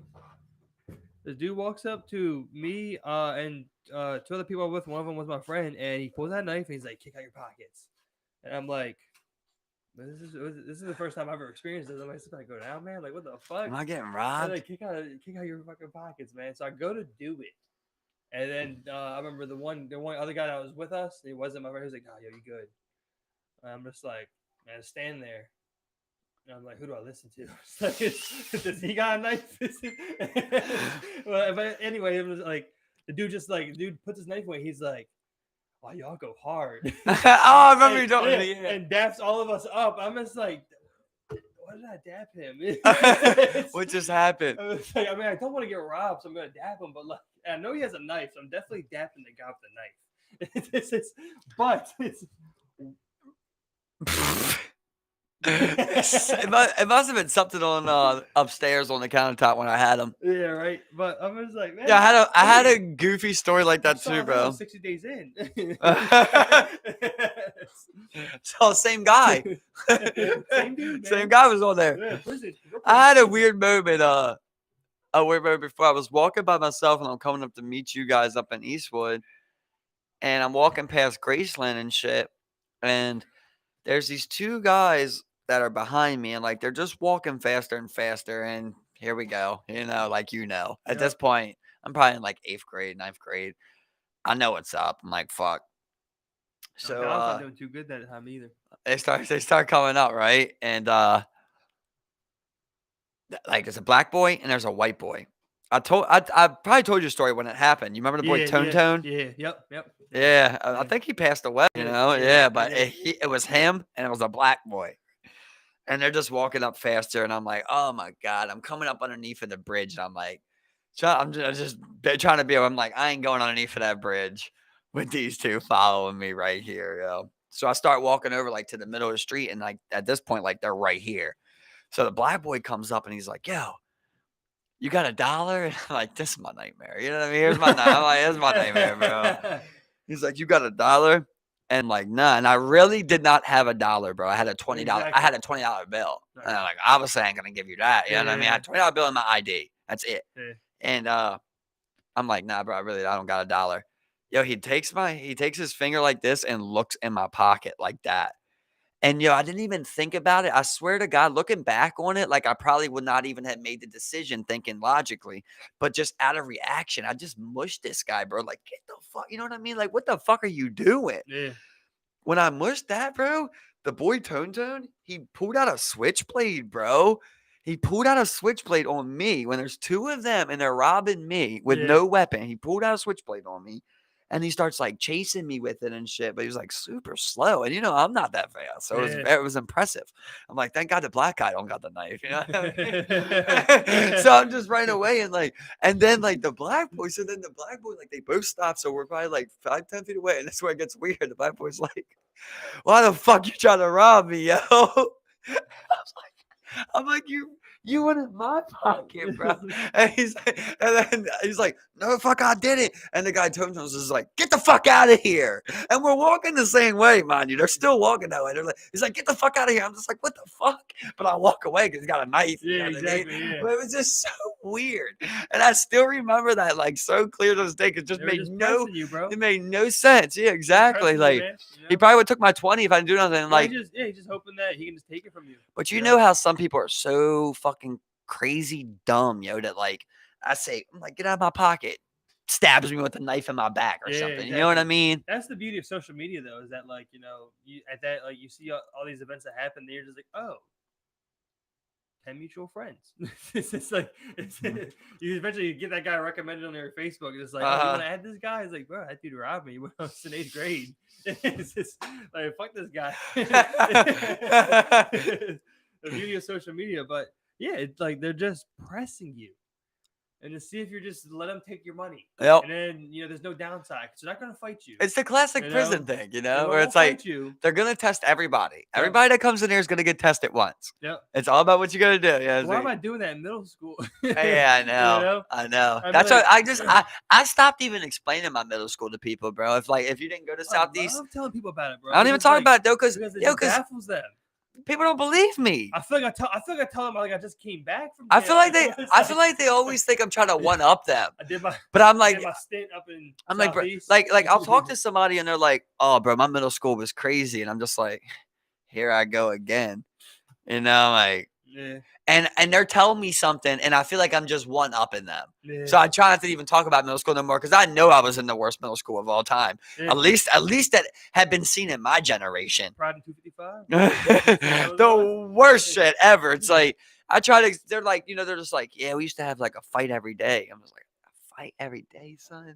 The dude walks up to me and two other people I was with. One of them was my friend, and he pulls out a knife and he's like, "Kick out your pockets." And I'm like, "This is the first time I've ever experienced this. I'm like, "Gonna go down, man? Like, what the fuck?" Am I getting And robbed? like, kick out your fucking pockets, man. So I go to do it. And then I remember the one other guy that was with us, he wasn't my friend. He was like, "Oh, yo, you good?" And I'm just like, man, stand there. And I'm like, who do I listen to? Does he got a knife? But anyway, it was like the dude puts his knife away. He's like, "Oh, y'all go hard." Oh, I remember you and, talking. Yeah. and daps all of us up. I'm just like, why did I dap him? What just happened? I was like, I mean, I don't want to get robbed, so I'm gonna dap him. But like, I know he has a knife, so I'm definitely dapping the guy with the knife. But it must have been something on upstairs on the countertop when I had him. yeah, right. But I was like, man, Yeah, I had a goofy story like that too, bro. 60 days in. So same guy. Same dude, man. Same guy was on there. Yeah, prison. I had a weird moment. Before I was walking by myself and I'm coming up to meet you guys up in Eastwood, and I'm walking past Graceland and shit, and there's these two guys that are behind me, and like they're just walking faster and faster, and here we go. At this point, I'm probably in like 8th grade, 9th grade. I know what's up. I'm like, fuck. So I was not doing too good that time either. they start coming up, right? And like there's a black boy and there's a white boy. I probably told you a story when it happened. You remember the boy Tone? Yeah, yep. Yeah, I think he passed away, you know? Yeah, but it was him and it was a black boy. And they're just walking up faster, and I'm like, oh my God, I'm coming up underneath of the bridge. And I'm like, I'm just trying to be, I'm like, I ain't going underneath of that bridge with these two following me right here, yo. So I start walking over like to the middle of the street, and like at this point, like they're right here. So the black boy comes up and he's like, yo, you got $1? And I'm like, this is my nightmare. You know what I mean? Here's my I'm like, this is my nightmare, bro. He's like, you got $1? And like, nah. And I really did not have $1, bro. I had a $20. I had a $20 bill. And I'm like, obviously, I ain't gonna give you that. You know what I mean? I had a $20 bill in my ID. That's it. Yeah. And I'm like, nah, bro. I don't got $1. Yo, he takes his finger like this and looks in my pocket like that. And, I didn't even think about it. I swear to God, looking back on it, like I probably would not even have made the decision thinking logically, but just out of reaction, I just mushed this guy, bro. Like, get the fuck, you know what I mean? Like, what the fuck are you doing? Yeah. When I mushed that, bro, the boy Tone, he pulled out a switchblade, bro. He pulled out a switchblade on me when there's two of them and they're robbing me with no weapon. He pulled out a switchblade on me. And he starts like chasing me with it and shit, but he was like super slow. And I'm not that fast, so it was impressive. I'm like, thank God the black guy don't got the knife, you know what I mean? So I'm just right away and then like the black boy. So then the black boy, like they both stop, so we're probably like 5-10 feet away, and that's where it gets weird. The black boy's like, "Why the fuck you trying to rob me, yo?" I'm like, you went in my pocket, bro. And then he's like, no, the fuck, I did it. And the guy turns is like, get the fuck out of here. And we're walking the same way, mind you. They're still walking that way. He's like, get the fuck out of here. I'm just like, what the fuck? But I walk away because he's got a knife. Yeah, exactly. Yeah. But it was just so weird. And I still remember that like so clear to this day. It just made it made no sense. Yeah, exactly. Like he probably would have took my 20 if I didn't do nothing. Like he's just hoping that he can just take it from you. But you know how some people are so fucking crazy dumb, that like I say, I'm like, get out of my pocket, stabs me with a knife in my back or something. Exactly. You know what I mean? That's the beauty of social media, though, is that like you at that like you see all these events that happen, and you're just like, oh, 10 mutual friends. It's like you eventually get that guy recommended on their Facebook, and it's like, oh, you want to add this guy? It's like, bro, that dude robbed me when I was in 8th grade. It's just like, fuck this guy. The beauty of social media, but yeah, it's like they're just pressing you, and to see if you're just let them take your money. Yep. And then there's no downside because they're not gonna fight you. It's the classic prison thing, where it's like they're gonna test everybody. Yep. Everybody that comes in here is gonna get tested once. Yep. It's all about what you're gonna do. Yeah. Why am I doing that in middle school? Yeah, I know. I know. That's why I stopped even explaining my middle school to people, bro. If you didn't go to Southeast, I'm telling people about it, bro. I don't even talk about it though, because it baffles them. People don't believe me. I feel like I tell them like I just came back from. I feel like they always think I'm trying to one up them. But I'm like, my stint up in I'm like, bro, like I'll talk to somebody and they're like, oh, bro, my middle school was crazy, and I'm just like, here I go again, like, yeah. And they're telling me something, and I feel like I'm just one upping them. Yeah. So I try not to even talk about middle school no more because I know I was in the worst middle school of all time. Yeah. At least that had been seen in my generation. Pride in 255. The worst shit ever. It's like they're like, they're just like, yeah, we used to have like a fight every day. I'm just like, a fight every day, son?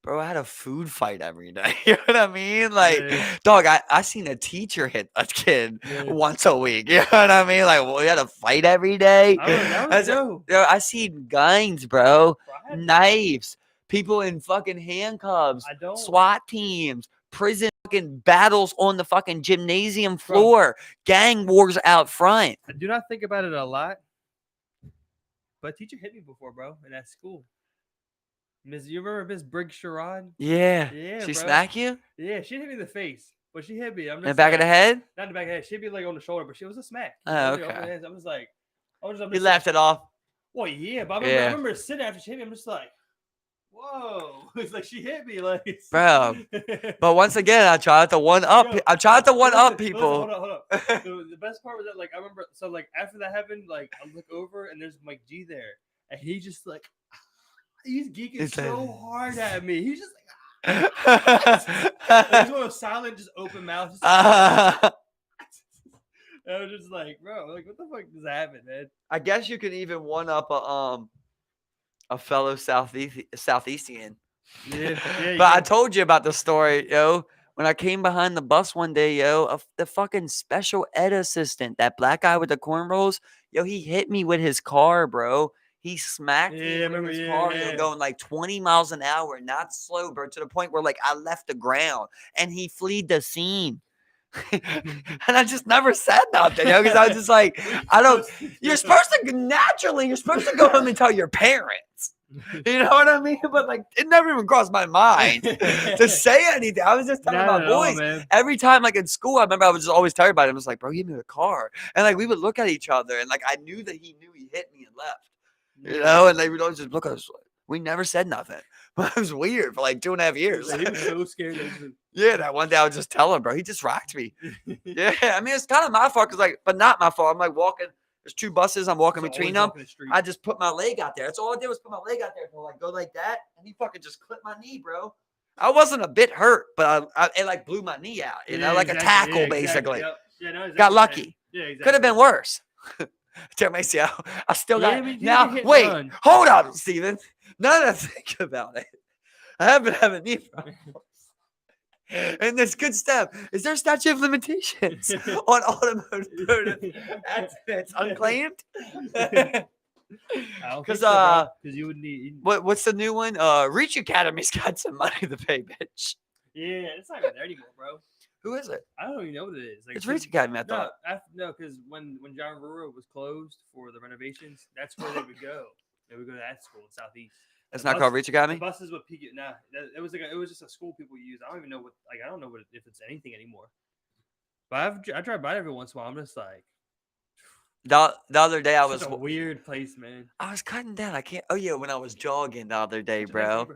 Bro, I had a food fight every day. You know what I mean? Like, dog, I seen a teacher hit a kid once a week. You know what I mean? Like, we had a fight every day. I seen guns, bro. Knives. People in fucking handcuffs. SWAT teams. Prison fucking battles on the fucking gymnasium floor. Gang wars out front. I do not think about it a lot. But a teacher hit me before, bro, in that school. You remember Miss Briggs Sherrod? Yeah. She smack you? Yeah, she hit me in the face, but she hit me. In the back of the head? Not in the back of the head. She'd be like on the shoulder, but she was a smack. Oh, okay. I was like, you laughed it off? Well, yeah, but I remember sitting after she hit me. I'm just like, whoa. It's like she hit me, like, bro. But once again, I tried to one up. I tried to one up people. Hold on. The best part was that, like, I remember. So, like, after that happened, like, I look over and there's Mike G there, and he just like. He's geeking so hard at me. He's just like, he's one of silent, just open mouth. I was just like, bro, like, what the fuck does that happen, man? I guess you can even one up a fellow Southeastian. Yeah. But I told you about the story, yo. When I came behind the bus one day, yo, the fucking special ed assistant, that black guy with the cornrows, yo, he hit me with his car, bro. He smacked me with his car going like 20 miles an hour, not slow, bro, to the point where like I left the ground and he fled the scene. And I just never said nothing, because I was just like, you're supposed to go home and tell your parents. You know what I mean? But like, it never even crossed my mind to say anything. I was just telling my boys every time, like in school. I remember I was just always tired about it. I was like, bro, he moved a car, and like we would look at each other, and like I knew that he knew he hit me and left. You know, and they would always just look at us. We never said nothing. But it was weird for like 2.5 years. He was so scared. Yeah, that one day I would just tell him, bro, he just rocked me. Yeah, I mean, it's kind of my fault, but not my fault. I'm like walking. There's 2 buses. I'm walking between them. I just put my leg out there. That's all I did was put my leg out there. So like go like that, and he fucking just clipped my knee, bro. I wasn't a bit hurt, but it like blew my knee out. You know, like a tackle, basically. Yep. Yeah, no, exactly. Got lucky. Yeah, exactly. Could have been worse. Tear my ACL. I still got it. Now, wait, hold up, Steven. Now that I think about it, I have been having knee problems. And there's good stuff. Is there a statute of limitations on automotive accidents unclaimed? Because you would need. What's the new one? Reach Academy's got some money to pay, bitch. Yeah, it's not even there anymore, bro. Who is it? I don't even know what it is. Like, it's Reach Academy, I thought. No, because when John Ruro was closed for the renovations, that's where they would go. They would go to that school in Southeast. It's not called Reach Academy? The buses would peak it. Nah, it was just a school people use. I don't even know if it's anything anymore. But I drive by every once in a while. I'm just like, the other day I was a weird place, man. I was cutting down. I can't. Oh yeah, when I was jogging the other day, bro.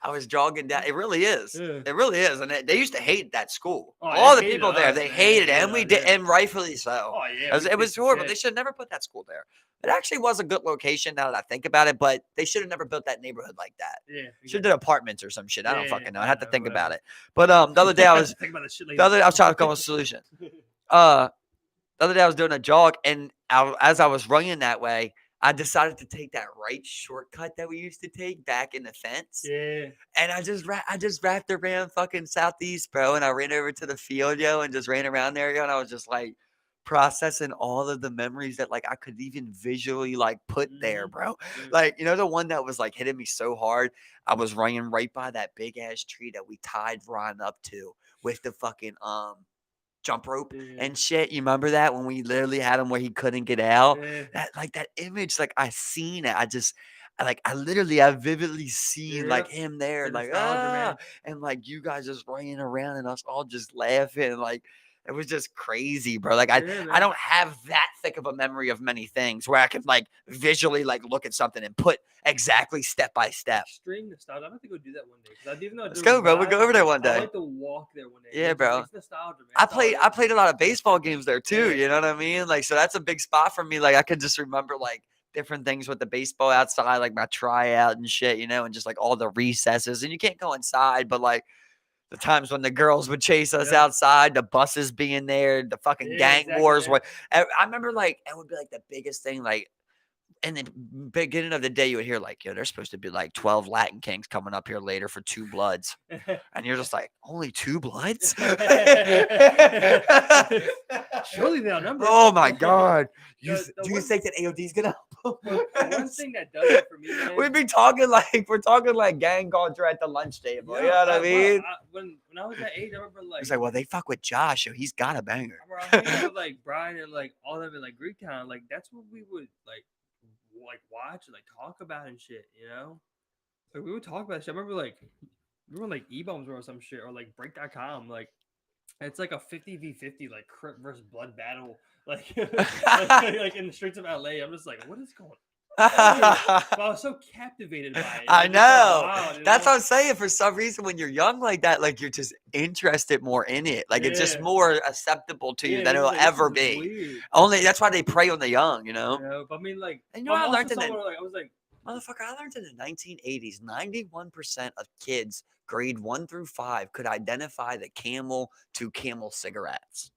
I was jogging down. It really is. Yeah. It really is. And they used to hate that school. Oh, all the people there, they hated it. And we did, and rightfully so. Oh, yeah. It was horrible. They should have never put that school there. It actually was a good location now that I think about it, but they should have never built that neighborhood like that. Yeah. Should have did apartments or some shit. I don't fucking know. I had to think about it. But the other day I was I was trying to come up with a solution. The other day I was doing a jog, and as I was running that way, I decided to take that right shortcut that we used to take back in the fence. Yeah. And I just wrapped around fucking Southeast, bro. And I ran over to the field, yo, and just ran around there, yo. And I was just like processing all of the memories that like I could even visually like put there, bro. Like, you know, the one that was like hitting me so hard. I was running right by that big ass tree that we tied Ron up to with the fucking jump rope and shit. You remember that when we literally had him where he couldn't get out? That image, like I seen it. I vividly seen like him there, like and like you guys just running around and us all just laughing, like it was just crazy, bro. Like I don't have that thick of a memory of many things where I can like visually like look at something and put exactly step by step. Extreme nostalgia. I don't think we'll do that one day. Even though let's go, bro. We'll go over there one day. I like to walk there one day. Yeah, bro. It's nostalgia, man. I played a lot of baseball games there too. You know what I mean? Like, so that's a big spot for me. Like, I could just remember like different things with the baseball outside, like my tryout and shit, you know, and just like all the recesses. And you can't go inside, but like the times when the girls would chase us outside, the buses being there, the fucking gang wars. I remember like it would be like the biggest thing, like in the beginning of the day, you would hear like, yo, there's supposed to be like 12 Latin Kings coming up here later for 2 Bloods. And you're just like, only 2 Bloods? Surely they'll number. Oh my God. Do you think that AOD's going to help? One thing that does it for me, man. We'd be talking like gang culture at the lunch table. You know what I mean? When I was that age, I remember like. It's like, well, they fuck with Josh, so he's got a banger. I remember with like Brian and like all of them in like Greektown. Like that's what we would like watch and like talk about and shit, you know? Like we would talk about shit. I remember like E-Bombs or some shit or like Break.com. Like it's like a 50v50 like Crip versus Blood battle. Like like in the streets of LA. I'm just like, what is going on? But I was so captivated by it. I know. Wild, that's what I'm saying. For some reason, when you're young like that, like you're just interested more in it. Like it's just more acceptable to you than it'll ever be. Weird. Only that's why they prey on the young, you know. Yeah, but I mean, like, and you know, I learned in motherfucker. I learned in the 1980s, 91% of kids grade 1 through 5 could identify the Camel to Camel cigarettes.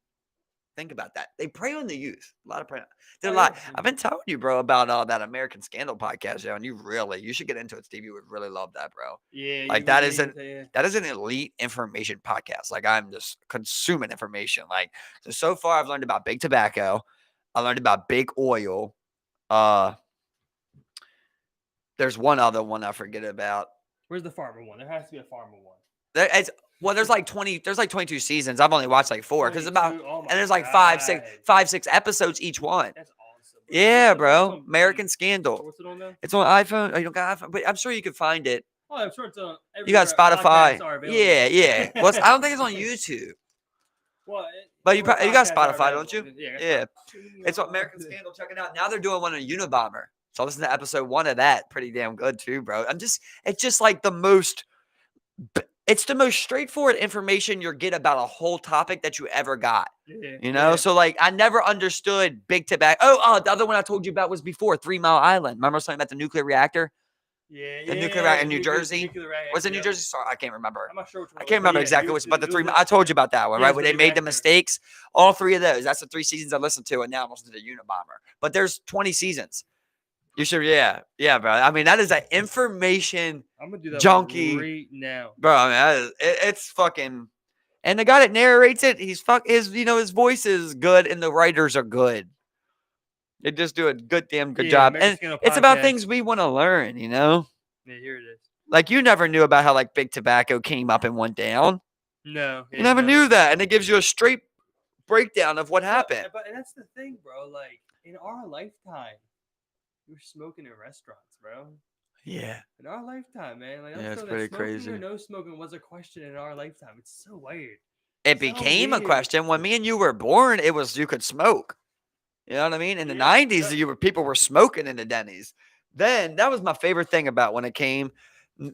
Think about that. They prey on the youth. A lot of prey. There's a lot. I've been telling you, bro, about that American Scandal podcast, yo, and you should get into it, Steve. You would really love that, bro. Yeah. Like that is an elite information podcast. Like I'm just consuming information. Like so far, I've learned about big tobacco. I learned about big oil. There's one other one I forget about. Where's the farmer one? There has to be a farmer one. There's like 20. There's like 22 seasons. I've only watched like 4 because about 22? Oh my and there's like God. 6 episodes each one. That's awesome. Bro. Yeah, What's bro. on- American Scandal. What's it on now? It's on iPhone. Oh, you don't got iPhone, but I'm sure you can find it. Oh, I'm sure it's on. You got everywhere Spotify. podcasts are available. Yeah. Well, I don't think it's on YouTube. Well, But you got podcasts are Spotify, don't available. you? Yeah. Yeah. It's on American Scandal. Check it out. Now they're doing one on Unabomber. So I listened to episode 1 of that. Pretty damn good too, bro. It's just like it's the most straightforward information you get about a whole topic that you ever got. Yeah, You know? yeah. So like I never understood big tobacco. Oh, the other one I told you about was before 3 Mile Island. Remember something about the nuclear reactor? Yeah, The nuclear reactor in New nuclear- Jersey? nuclear reactor, Was it New yep. Jersey? Sorry, I can't remember. I'm not sure which one. I can't remember exactly which, but the 3 I told you about that one, Yeah, right? it's Where the they made the reactor. mistakes. All 3 of those. That's the 3 seasons I listened to, and now I'm listening to the Unabomber. But there's 20 seasons. You should, yeah, bro. I mean, that is an information I'm gonna do that junkie. right now. Bro, I mean, it's fucking. And the guy that narrates it, his voice is good, and the writers are good. They just do a good job, American and Scandal it's about podcast. things we want to learn. You know, Yeah, here it is. like you never knew about how like big tobacco came up and went down. No, You never knew that, and it gives you a straight breakdown of what happened. But that's the thing, bro. Like in our lifetime, we're smoking in restaurants, bro. Yeah, In our lifetime, man. Like, Yeah, it's that pretty smoking crazy. Or no smoking was a question in our lifetime. It's so weird. it So became a weird. question when me and you were born. It was you could smoke. You know what I mean? In the Yeah, 90s, yeah. people were smoking in the Denny's. Then that was my favorite thing about when it came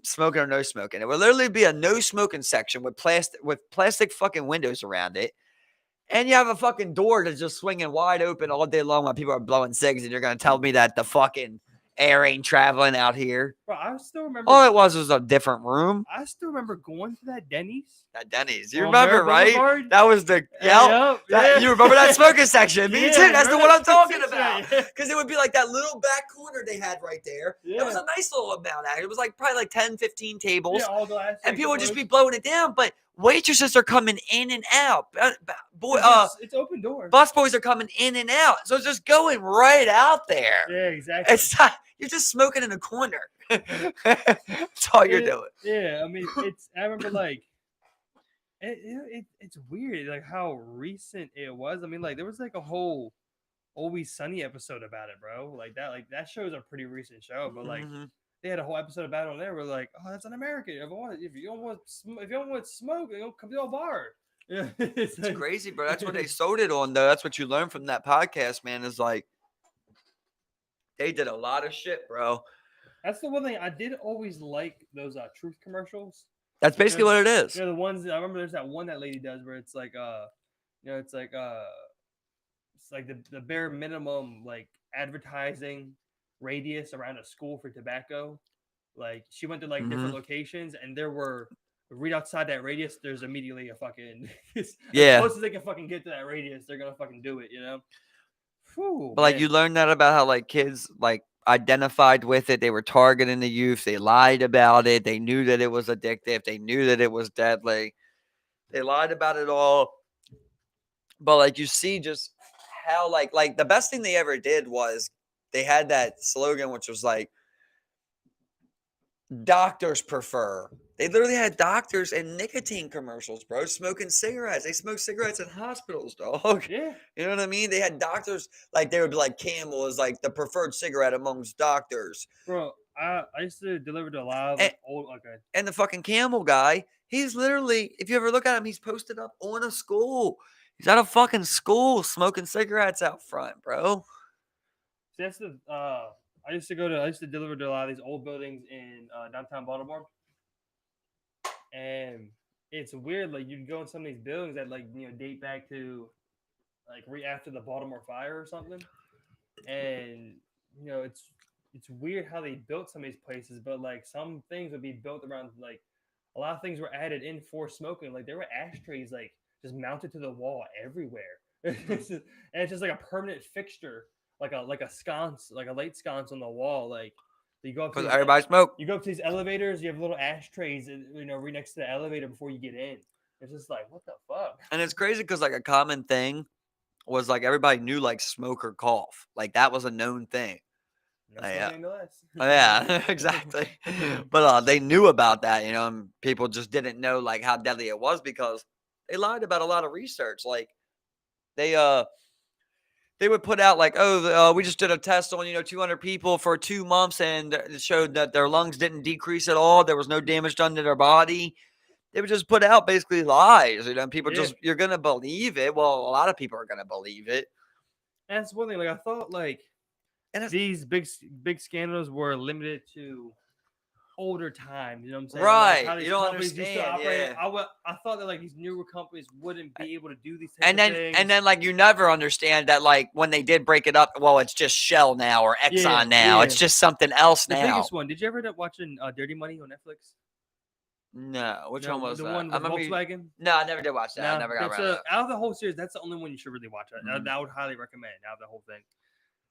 smoking or no smoking. It would literally be a no smoking section with plastic fucking windows around it. And you have a fucking door that's just swinging wide open all day long while people are blowing cigs, and you're going to tell me that the fucking air ain't traveling out here. Bro, I still remember. All it was a different room. I still remember going to that Denny's. That Denny's. You On remember, Merritt right? Boulevard? That was the Yup, yeah. You remember that smoking section? Me Yeah, too. That's the remember one I'm that talking section, about. yeah. Because it would be like that little back corner they had right there. It was Yeah. a nice little amount. It was like probably like 10, 15 tables. Yeah, all glass. And people would just be blowing it down. But waitresses are coming in and out. It's open door. Bus boys are coming in and out. So it's just going right out there. Yeah, exactly. It's not, you're just smoking in a corner. That's all you're doing. Yeah, I mean, I remember like, it's weird like how recent it was. I mean, like there was like a whole Always Sunny episode about it, bro. Like that show's a pretty recent show, but like they had a whole episode about it on there. We're like, oh, that's un American. If you don't want smoke, don't come to a bar. Yeah, it's like, crazy, bro. That's what they sold it on, though. That's what you learn from that podcast, man. Is like they did a lot of shit, bro. That's the one thing I did always like those truth commercials. That's basically what it is. You know, the ones I remember. There's that one that lady does where it's like, it's like the bare minimum like advertising radius around a school for tobacco. Like she went to like different locations, and there were right outside that radius. There's immediately a fucking as close as they can fucking get to that radius, they're gonna fucking do it. You know. Whew, But like man. you learned that about how like kids like identified with it. They were targeting the youth. They lied about it. They knew that it was addictive. They knew that it was deadly. They lied about it all. But like you see just how like the best thing they ever did was they had that slogan, which was like doctors prefer. They literally had doctors and nicotine commercials, bro, smoking cigarettes. They smoke cigarettes in hospitals, dog. Yeah. You know what I mean? They had doctors, like they would be like Camel is like the preferred cigarette amongst doctors. Bro, I used to deliver to a lot of like, old. Okay. And the fucking Camel guy, he's literally, if you ever look at him, he's posted up on a school. He's at a fucking school smoking cigarettes out front, bro. See, that's the I used to deliver to a lot of these old buildings in downtown Baltimore. And it's weird, like you'd go in some of these buildings that like date back to like after the Baltimore fire or something. And it's weird how they built some of these places, but like some things would be built around like a lot of things were added in for smoking. Like there were ashtrays like just mounted to the wall everywhere. And it's just like a permanent fixture, like a sconce, like a light sconce on the wall. Like you go up to Everybody smoke. You go up to these elevators, you have little ashtrays, right next to the elevator before you get in. It's just like, what the fuck? And it's crazy because like a common thing was like everybody knew like smoke or cough. Like that was a known thing. That's one Yeah. thing to less. Yeah, exactly. But they knew about that, and people just didn't know like how deadly it was because they lied about a lot of research. Like they they would put out like, oh, we just did a test on 200 people for 2 months, and it showed that their lungs didn't decrease at all. There was no damage done to their body. They would just put out basically lies. And people Yeah. you're gonna believe it. Well, a lot of people are gonna believe it. That's one thing. Like I thought, like And it's these big scandals were limited to older times. You know what I'm saying? Or like right. how You these don't companies used to understand, operate. yeah. I thought that like these newer companies wouldn't be able to do these types And of then things. like you never understand that like when they did break it up, well, it's just Shell now or Yeah, Exxon now. yeah. It's just something else The now. biggest one. Did you ever end up watching Dirty Money on Netflix? No, which one No, was the that? one I with remember. Volkswagen. No, I never did watch that. I No, never got that's around to that. out of the whole series. That's the only one you should really watch. Mhm. I would highly recommend out of the whole thing.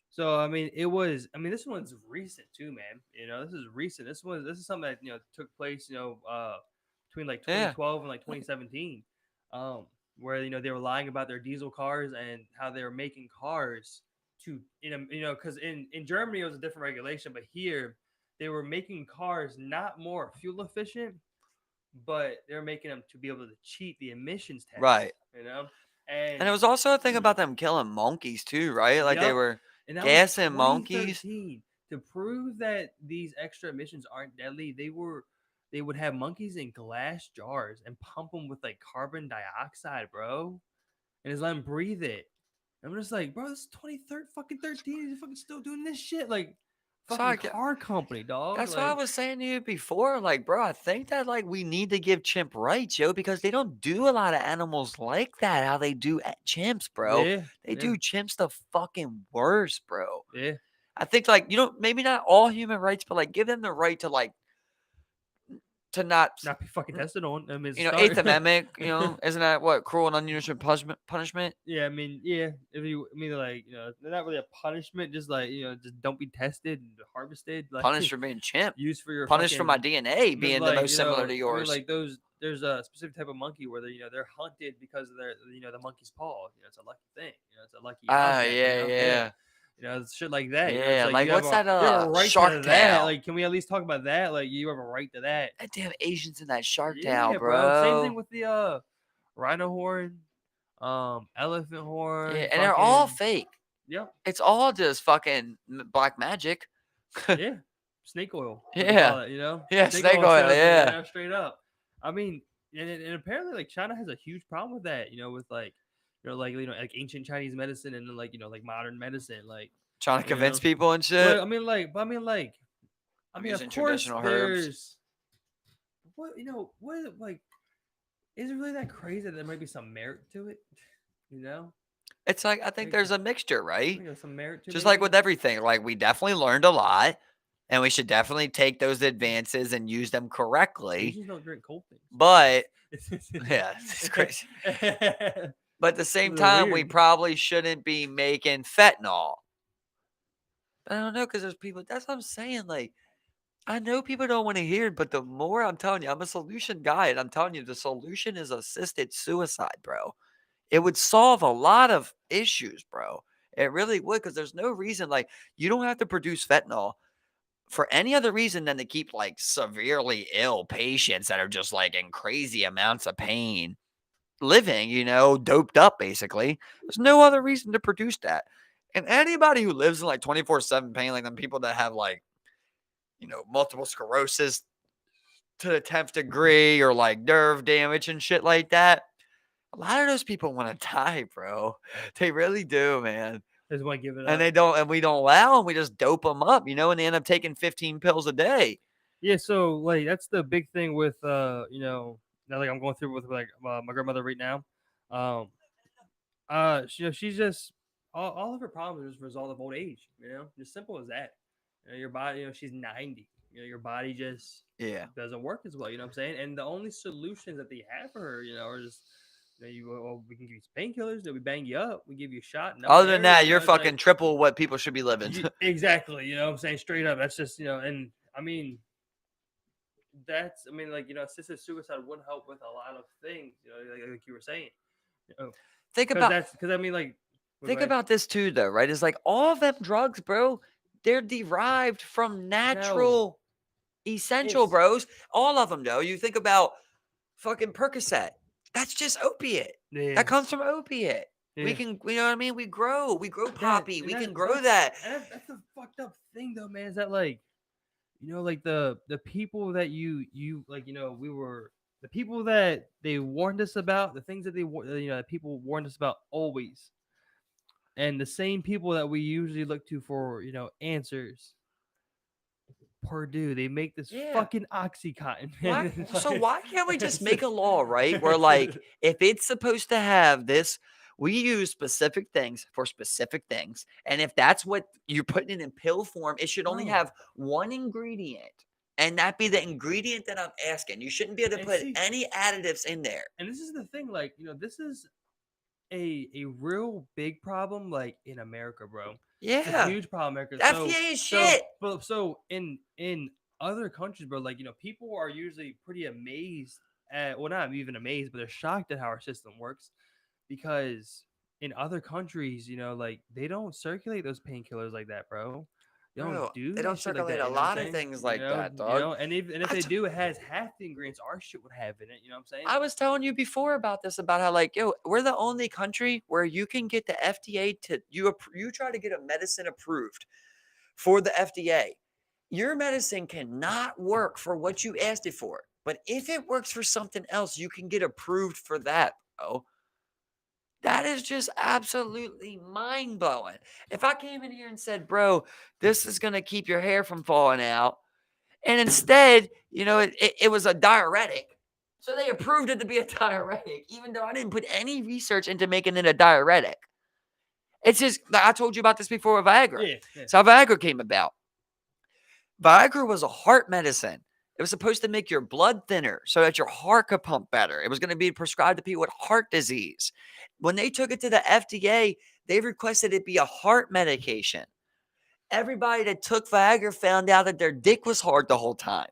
So I mean, it was. I mean, this one's recent too, man. This is recent. This is something that took place. Between like Yeah, 2012 and like 2017, where they were lying about their diesel cars and how they were making cars to because in Germany it was a different regulation, but here they were making cars not more fuel efficient, but they're making them to be able to cheat the emissions test. right. And And it was also a thing about them killing monkeys too, right? Like they yep, were and that was gassing monkeys. 2013. To prove that these extra emissions aren't deadly, they would have monkeys in glass jars and pump them with like carbon dioxide, bro, and just let them breathe it. I'm just like, bro, this is 2013, fucking 13. You're fucking still doing this shit, like So fucking car company, dog. that's what I Like, was saying to you before. Like, bro, I think that like we need to give chimp rights, yo, because they don't do a lot of animals like that. How they do at chimps, bro. yeah, They yeah, do chimps the fucking worst, bro. yeah. I think like maybe not all human rights, but like give them the right to like to not Not be fucking tested on. I mean, it's a Eighth start. Amendment, isn't that what cruel and unusual punishment? Yeah, I mean, yeah. If you, I mean, like, they're not really a punishment. Just like, just don't be tested and harvested. Like, Punished for being chimp. used for your Punished for my fucking. DNA being the Like, most similar to I mean, yours. like those. There's a specific type of monkey where they're hunted because of their, the monkey's paw. It's a lucky thing. It's a lucky Ah, object. yeah. It's shit like that. Yeah, It's like you have what's that? you have a right Shark to that. Tale. Like, can we at least talk about that? Like, you have a right to that. That damn Asians in that Shark Yeah, Tale, bro. Same bro. thing with the rhino horn, elephant horn. Yeah, and they're all fucking- fake. Yep. It's all just fucking black magic. Yeah. Snake oil. Yeah. It, Yeah, snake oil, salesman, yeah. Straight up. I mean, and apparently like China has a huge problem with that, with like like ancient Chinese medicine and then like like modern medicine. Like Trying to convince know? people and shit. Well, I mean I'm of using course traditional herbs. there's what like is it really that crazy that there might be some merit to it? It's like I think Like, there's a mixture, right? some merit to Just maybe? like with everything. Like we definitely learned a lot. And we should definitely take those advances and use them correctly. Asians don't drink cold things. But yeah, it's crazy. But at the same time, we probably shouldn't be making fentanyl. I don't know, because there's people. That's what I'm saying. Like, I know people don't want to hear it, but the more I'm telling you, I'm a solution guy, and I'm telling you, the solution is assisted suicide, bro. It would solve a lot of issues, bro. It really would, because there's no reason. Like, you don't have to produce fentanyl for any other reason than to keep like severely ill patients that are just like in crazy amounts of pain living, doped up basically. There's no other reason to produce that. And anybody who lives in like 24/7 pain, like them people that have like, multiple sclerosis to the 10th degree or like nerve damage and shit like that, a lot of those people want to die, bro. They really do, man. Just want to give it up. And we don't allow them. We just dope them up, and they end up taking 15 pills a day. Yeah, so like that's the big thing with now like I'm going through with like my grandmother right now. She's just all of her problems are just a result of old age. Just simple as that. Your body, she's 90. Your body just doesn't work as well. You know what I'm saying? And the only solutions that they have for her, are just we can give you some painkillers, then we bang you up, we give you a shot. Other than that, you're fucking triple what people should be living. Exactly. You know what I'm saying? Straight up. That's just, and I mean, assisted suicide would help with a lot of things, like you were saying. Think about because I mean, like, think about this too, though, right? It's like all of them drugs, bro. they're derived from No, natural essential, it's bros. All of them, though. You think about fucking Percocet. That's just opiate. yeah, That comes from opiate. We yeah. can, you know what I mean? We grow That poppy. and We can that grow that. that's the fucked up thing though, man. Is that like like the people that you like, we were the people that they warned us about, the things that that people warned us about always, and the same people that we usually look to for answers. Purdue, they make this Yeah. fucking oxycontin, Why? man. It's So like, why can't we just it's make a law, right? Where it's like, if it's supposed to have this, we use specific things for specific things. And if that's what you're putting it in pill form, it should only bro. have one ingredient. And that be the ingredient that I'm asking. You shouldn't be able to And put see, any additives in there. and this is the thing, like, this is a real big problem, like in America, bro. It's a Yeah. huge problem, in America. The FDA is So, shit. but so in other countries, bro, like people are usually pretty amazed at, well, not even amazed, but they're shocked at how our system works because in other countries, like they don't circulate those painkillers like that, bro. They don't Bro, do they that don't shit like circulate that. a You know what I'm lot of saying? things like that, dog. And if I they t- do, it has half the ingredients our shit would have in it. You know what I'm saying? I was telling you before about this, about how like, yo, we're the only country where you can get the FDA to you try to get a medicine approved for the FDA. Your medicine cannot work for what you asked it for. But if it works for something else, you can get approved for that, bro. That is just absolutely mind blowing. If I came in here and said, bro, this is going to keep your hair from falling out, and instead, it was a diuretic. So they approved it to be a diuretic, even though I didn't put any research into making it a diuretic. It's just, like I told you about this before with Viagra. Yeah, yeah. So how Viagra came about. Viagra was a heart medicine. It was supposed to make your blood thinner so that your heart could pump better. It was going to be prescribed to people with heart disease. When they took it to the FDA, they requested it be a heart medication. Everybody that took Viagra found out that their dick was hard the whole time.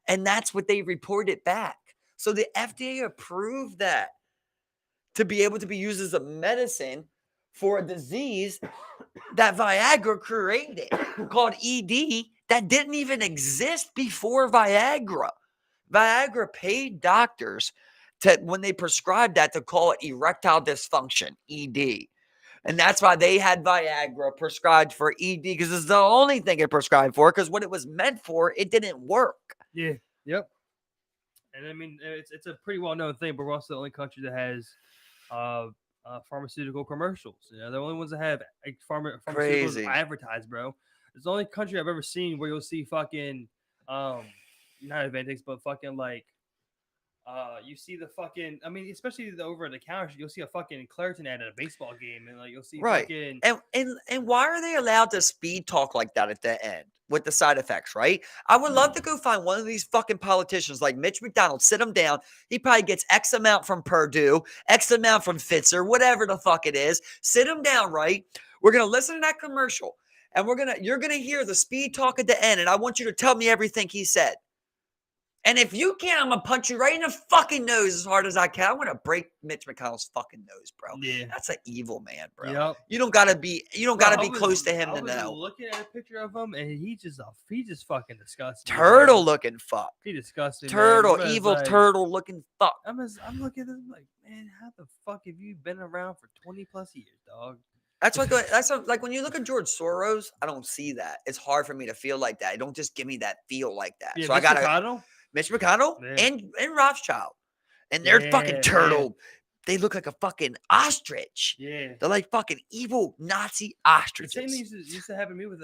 And that's what they reported back. So the FDA approved that to be able to be used as a medicine for a disease that Viagra created called ED that didn't even exist before Viagra. Viagra paid doctors to, when they prescribed that, to call it erectile dysfunction, ED. And that's why they had Viagra prescribed for ED, because it's the only thing it prescribed for, because what it was meant for, it didn't work. Yeah. Yep. And I mean, it's a pretty well known thing, but we're also the only country that has pharmaceutical commercials. They're the only ones that have like, pharmaceuticals Crazy. advertised, bro. It's the only country I've ever seen where you'll see fucking not Advantix, but fucking like you see the fucking, I mean, especially over at the counter, you'll see a fucking Claritin ad at a baseball game, and like you'll see Right. fucking And why are they allowed to speed talk like that at the end with the side effects, right? I would love to go find one of these fucking politicians like Mitch McDonald, sit him down. He probably gets X amount from Purdue, X amount from Fitzer, whatever the fuck it is. Sit him down, right? We're going to listen to that commercial, and you're going to hear the speed talk at the end, and I want you to tell me everything he said. And if you can't, I'm going to punch you right in the fucking nose as hard as I can. I'm going to break Mitch McConnell's fucking nose, bro. yeah. That's an evil man, bro. Yep. You don't got to be close to him I to was know. looking at a picture of him, and he just fucking disgusting. Turtle looking fuck. He disgusting. Turtle, man. evil Like, turtle looking fuck. I'm looking at him like, man, how the fuck have you been around for 20 plus years, dog? That's like when you look at George Soros, I don't see that. It's hard for me to feel like that. Don't just give me that feel like that. Yeah, So I got McConnell? Mitch McConnell Yeah. and Rothschild. And they're fucking turtle. Yeah. They look like a fucking ostrich. Yeah. They're like fucking evil Nazi The ostriches. same thing used to happen to me with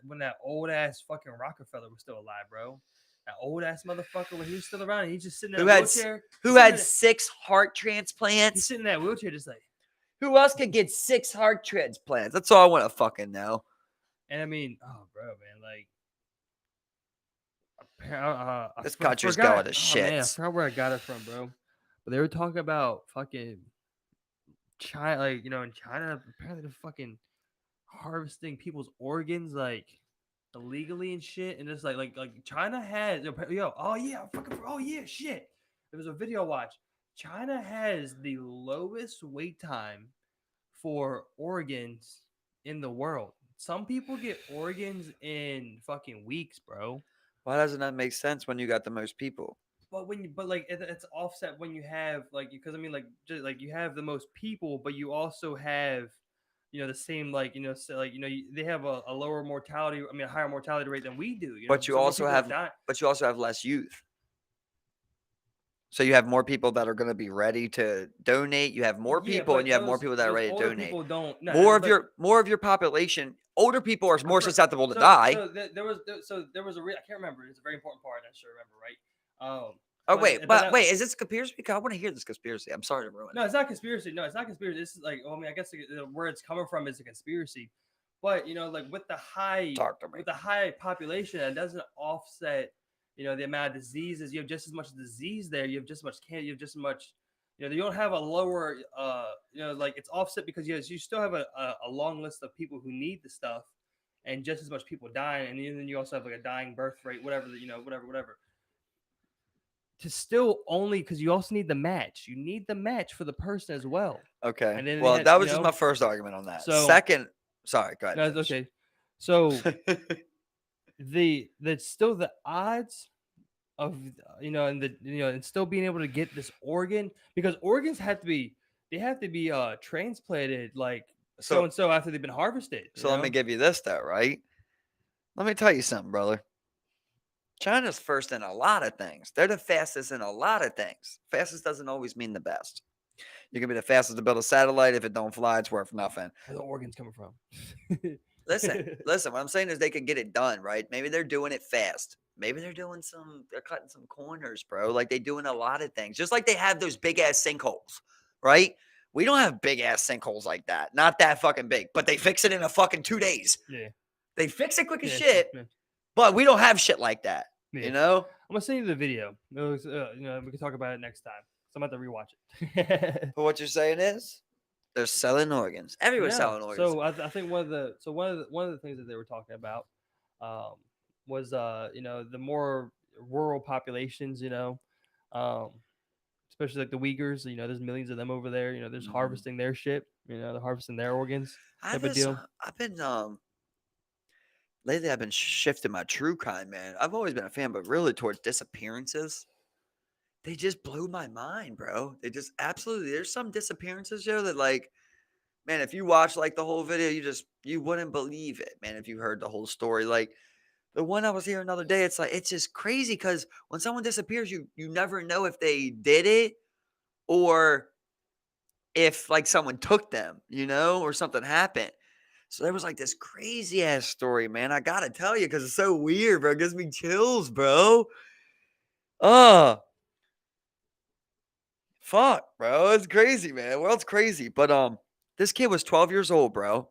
when that old ass fucking Rockefeller was still alive, bro. That old ass motherfucker, when he was still around, and he's just sitting in that wheelchair. Who had 6 heart transplants? He's sitting in that wheelchair just like. Who else could get 6 heart transplants? That's all I want to fucking know. And I mean, oh, bro, man, like. This country's going to shit. Man, I forgot where I got it from, bro. But they were talking about fucking China, like, in China, apparently they're fucking harvesting people's organs, like, illegally and shit. And it's like China has, shit. There was a video watch. China has the lowest wait time for organs in the world. some people get organs in fucking weeks, bro. Why doesn't that make sense when you got the most people? But like it's offset when you have like because I mean like just like you have the most people, but you also have the same like so, like they have a lower mortality. I mean a higher mortality rate than we do. But you So more also people are have, dying. less youth. So you have more people that are going to be ready to donate. You have more Yeah, people, and but you have more those people that are those ready to older donate. people don't. No, More of but your population, older people are more for, susceptible to die. there was I can't remember. It's a very important part. I should remember, right? Oh wait, But but that, wait, is this a conspiracy? I want to hear this conspiracy. I'm sorry to ruin no, it. it's not conspiracy. No, it's not conspiracy. This is like, well, I mean, I guess where it's coming from is a conspiracy. But like with the Talk to me. high population, it doesn't offset, the amount of diseases. You have just as much disease there. You have just as much cancer. You have just as much. You don't have a lower. Like it's offset because you still have a long list of people who need the stuff, and just as much people dying, and then you also have like a dying birth rate, whatever whatever. To still only because you also need the match. You need the match for the person as well. Okay. And then they Well, had, that was just my first argument on that. So Second, sorry, go ahead. no, it's okay. So that's still the odds of and still being able to get this organ because organs have to be transplanted like so and so after they've been harvested. So let me give you this though, right? Let me tell you something, brother. China's first in a lot of things. They're the fastest in a lot of things. Fastest doesn't always mean the best. You can be the fastest to build a satellite. If it don't fly, it's worth nothing. Where the organs coming from? Listen. What I'm saying is they can get it done, right? Maybe they're doing it fast. Maybe they're cutting some corners, bro. Like they doing a lot of things. Just like they have those big ass sinkholes, right? We don't have big ass sinkholes like that. Not that fucking big, but they fix it in a fucking 2 days. Yeah. They fix it quick as shit, but we don't have shit like that. Yeah. You know? I'm gonna send you the video. It was, we can talk about it next time. So I'm about to rewatch it. But what you're saying is they're selling organs. Everyone's selling organs. So I think one of the things that they were talking about was the more rural populations, especially like the Uyghurs, there's millions of them over there, there's harvesting their shit, they're harvesting their organs. Type of deal. I've been lately I've been shifting my true crime, man. I've always been a fan, but really towards disappearances. They just blew my mind, bro. They just absolutely there's some disappearances, Joe, that like, man, if you watch like the whole video, you wouldn't believe it, man, if you heard the whole story. Like the one I was here another day, it's like it's just crazy because when someone disappears, you never know if they did it or if like someone took them, or something happened. So there was like this crazy ass story, man. I gotta tell you because it's so weird, bro. It gives me chills, bro. Fuck, bro. It's crazy, man. The world's crazy. But this kid was 12 years old, bro.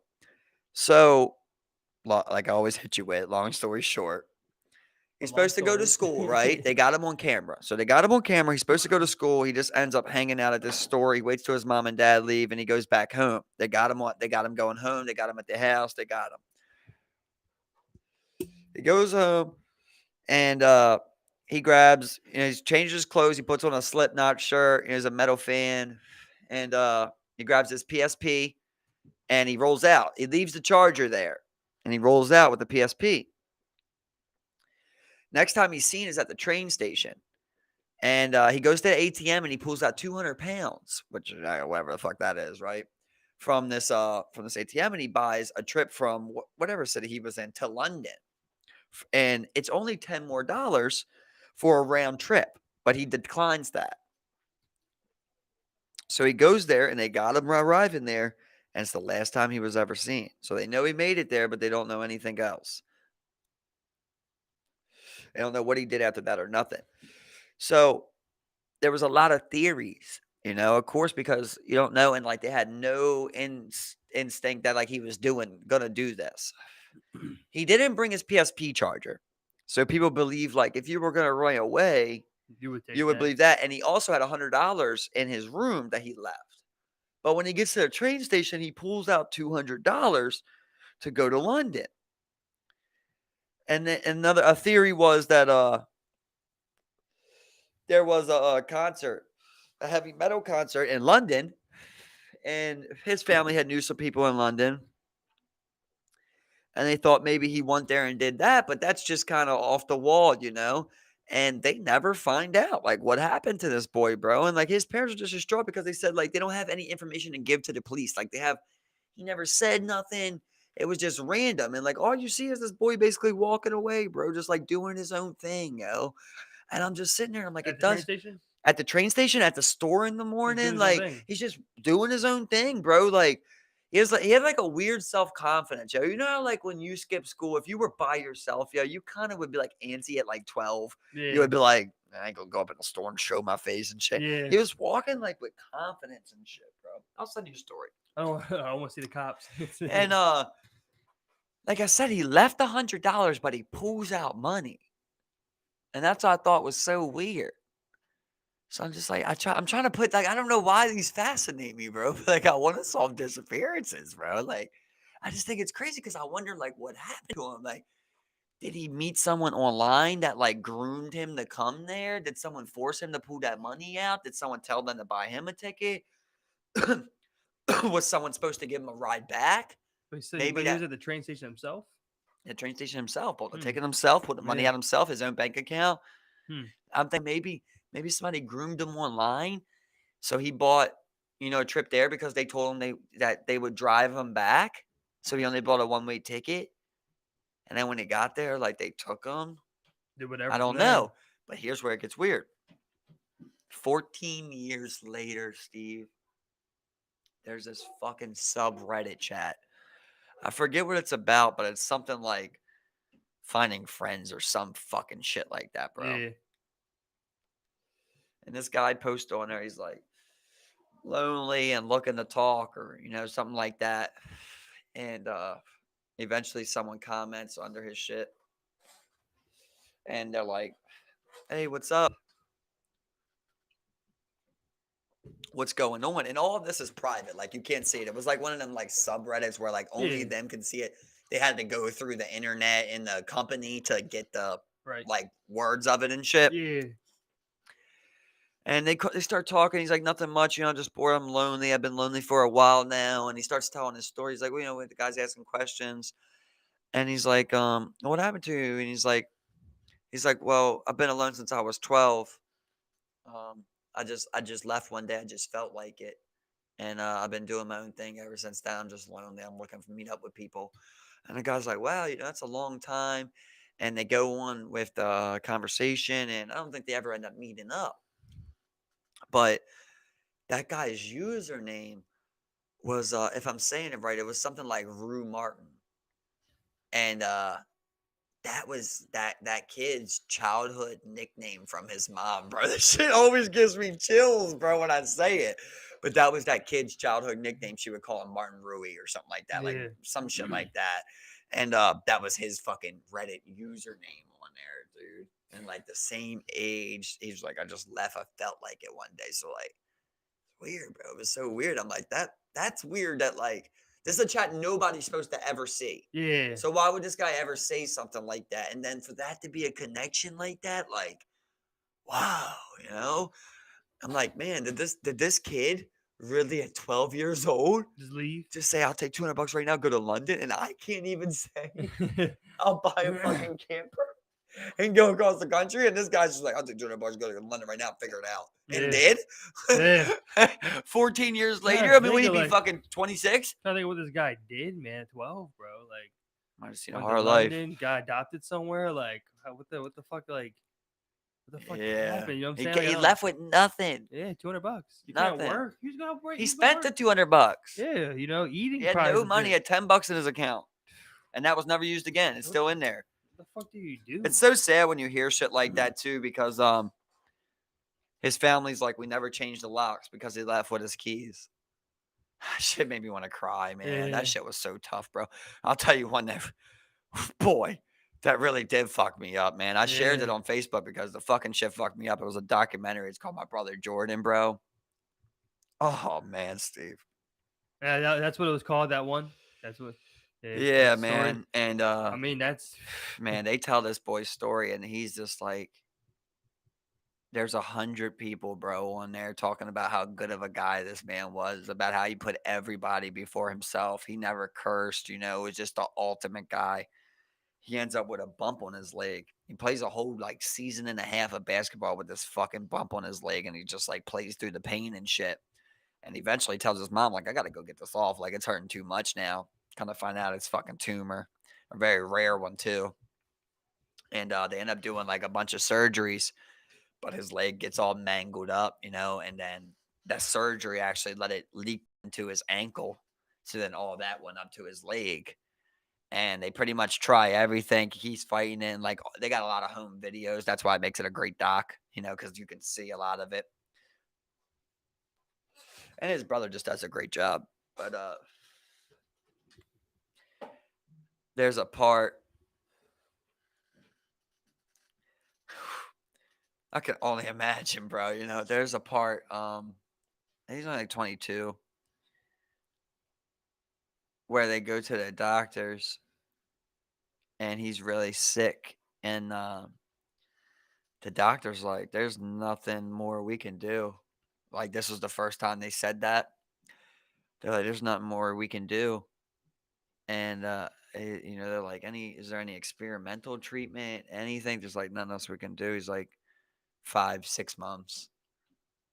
So, like I always hit you with, long story short. He's supposed to go to school, right? They got him on camera. So they got him on camera. He's supposed to go to school. He just ends up hanging out at this store. He waits till his mom and dad leave and he goes back home. They got him going home. They got him at the house. They got him. He goes home and he grabs, he changes his clothes. He puts on a Slipknot shirt. He has a metal fan. And he grabs his PSP and he rolls out. He leaves the charger there and he rolls out with the PSP. Next time he's seen is at the train station. And he goes to the ATM and he pulls out 200 pounds, which whatever the fuck that is, right? From this ATM, and he buys a trip from whatever city he was in to London. And it's only $10 more for a round trip, but he declines that. So he goes there and they got him arriving there, and it's the last time he was ever seen. So they know he made it there, but they don't know anything else. They don't know what he did after that or nothing. So there was a lot of theories, of course, because you don't know. And like they had no instinct that like he was going to do this. He didn't bring his PSP charger. So people believe like if you were going to run away, you would believe that. And he also had $100 in his room that he left. But when he gets to the train station, he pulls out $200 to go to London. And then a theory was that there was a concert, a heavy metal concert in London, and his family had knew some people in London. and they thought maybe he went there and did that, but that's just kind of off the wall, you know? And they never find out like what happened to this boy, bro. And like his parents are just distraught because they said like they don't have any information to give to the police. Like he never said nothing. It was just random. And like all you see is this boy basically walking away, bro, just like doing his own thing, yo. And I'm just sitting there, I'm like, At it the train does station? at the train station, at the store in the He's doing morning, his own like thing. he's just doing his own thing, bro. Like he had like a weird self-confidence, yo. You know how like when you skip school, if you were by yourself, yo, you kind of would be like antsy at like 12. You Yeah. would be like, I ain't gonna go up in the store and show my face and shit. Yeah. He was walking like with confidence and shit, bro. I'll send you a story. I want to see the cops. And like I said, he left $100, but he pulls out money. And that's what I thought was so weird. So I'm just like, I'm trying to put like, I don't know why these fascinate me, bro. But like I want to solve disappearances, bro. Like I just think it's crazy because I wonder like what happened to him. Like, did he meet someone online that like groomed him to come there? Did someone force him to pull that money out? Did someone tell them to buy him a ticket? Was someone supposed to give him a ride back? But Maybe he was that at the train station himself? the train station himself, pulled the Hmm. ticket himself, pulled the money Yeah. out himself, his own bank account. Hmm. I'm thinking maybe somebody groomed him online. So he bought, a trip there because they told him that they would drive him back. So he only bought a one-way ticket. And then when he got there, like they took him. Did whatever I from don't there. know. But here's where it gets weird. 14 years later, Steve, there's this fucking subreddit chat. I forget what it's about, but it's something like finding friends or some fucking shit like that, bro. Yeah. And this guy posted on there, he's like, lonely and looking to talk or, something like that. And eventually someone comments under his shit and they're like, hey, what's up? What's going on? And all of this is private. Like you can't see it. It was like one of them like subreddits where like only Yeah. them can see it. They had to go through the internet and the company to get the Right. like words of it and shit. Yeah. And they start talking. He's like, nothing much, just bored. I'm lonely. I've been lonely for a while now. And he starts telling his story. He's like, well, the guy's asking questions. And he's like, what happened to you? And he's like, well, I've been alone since I was 12. I just left one day. I just felt like it. And I've been doing my own thing ever since then. I'm just lonely. I'm looking for meet up with people. And the guy's like, wow, that's a long time. And they go on with the conversation. And I don't think they ever end up meeting up. But that guy's username was, if I'm saying it right, it was something like Rue Martin. And that was that kid's childhood nickname from his mom, bro. This shit always gives me chills, bro, when I say it. But that was that kid's childhood nickname. She would call him Martin Rui or something like that, like Yeah. some shit like that. And that was his fucking Reddit username on there, dude. And like the same age. He's like, I just left. I felt like it one day. So like, weird, bro. It was so weird. I'm like, that's weird that like this is a chat nobody's supposed to ever see. Yeah. So why would this guy ever say something like that? And then for that to be a connection like that, like, wow, I'm like, man, did this kid really at 12 years old Just leave. just say, I'll take $200 right now, go to London? And I can't even say I'll buy a fucking camper and go across the country. And this guy's just like, I'll take $200, go to London right now, figure it out. And did. Yeah. 14 years Trying to later, I mean, think would he of, be like- fucking 26? I think what this guy did, man, at 12, bro. Like, Might have seen a went to hard life. London, got adopted somewhere. Like, what the fuck, like, what the fuck Yeah. happened? You know what I'm He, saying? he Like, left with nothing. yeah, $200. You Nothing. can't work. Who's gonna work? He Who's gonna spent the work? $200. Yeah, eating. He had prize no and money. He shit. had $10 in his account. And that was never used again. It's still in there. What the fuck do you do? It's so sad when you hear shit like that too, because his family's like, we never changed the locks because he left with his keys. Shit made me want to cry, man. Yeah. That shit was so tough, bro. I'll tell you one that, boy, that really did fuck me up, man. I shared it Yeah. on Facebook because the fucking shit fucked me up. It was a documentary. It's called My Brother Jordan, bro. Oh man, Steve. Yeah, that's what it was called. That one. That's what. Yeah, that story. man. And I mean, that's man, they tell this boy's story, and he's just like, there's 100 people, bro, on there talking about how good of a guy this man was, about how he put everybody before himself. He never cursed, was just the ultimate guy. He ends up with a bump on his leg. He plays a whole like season and a half of basketball with this fucking bump on his leg, and he just like plays through the pain and shit. And eventually tells his mom, like, I gotta go get this off. Like, it's hurting too much now. Kind of find out it's fucking tumor, a very rare one too. And they end up doing like a bunch of surgeries, but his leg gets all mangled up, and then that surgery actually let it leak into his ankle. So then all that went up to his leg. And they pretty much try everything. He's fighting it. And like they got a lot of home videos. That's why it makes it a great doc, because you can see a lot of it. And his brother just does a great job. But there's a part I can only imagine, bro. There's a part, he's only like 22, where they go to the doctors and he's really sick. And the doctor's like, there's nothing more we can do. Like, this was the first time they said that. They're like, there's nothing more we can do. And, they're like, is there any experimental treatment? Anything? There's like nothing else we can do. He's like, 5, 6 months.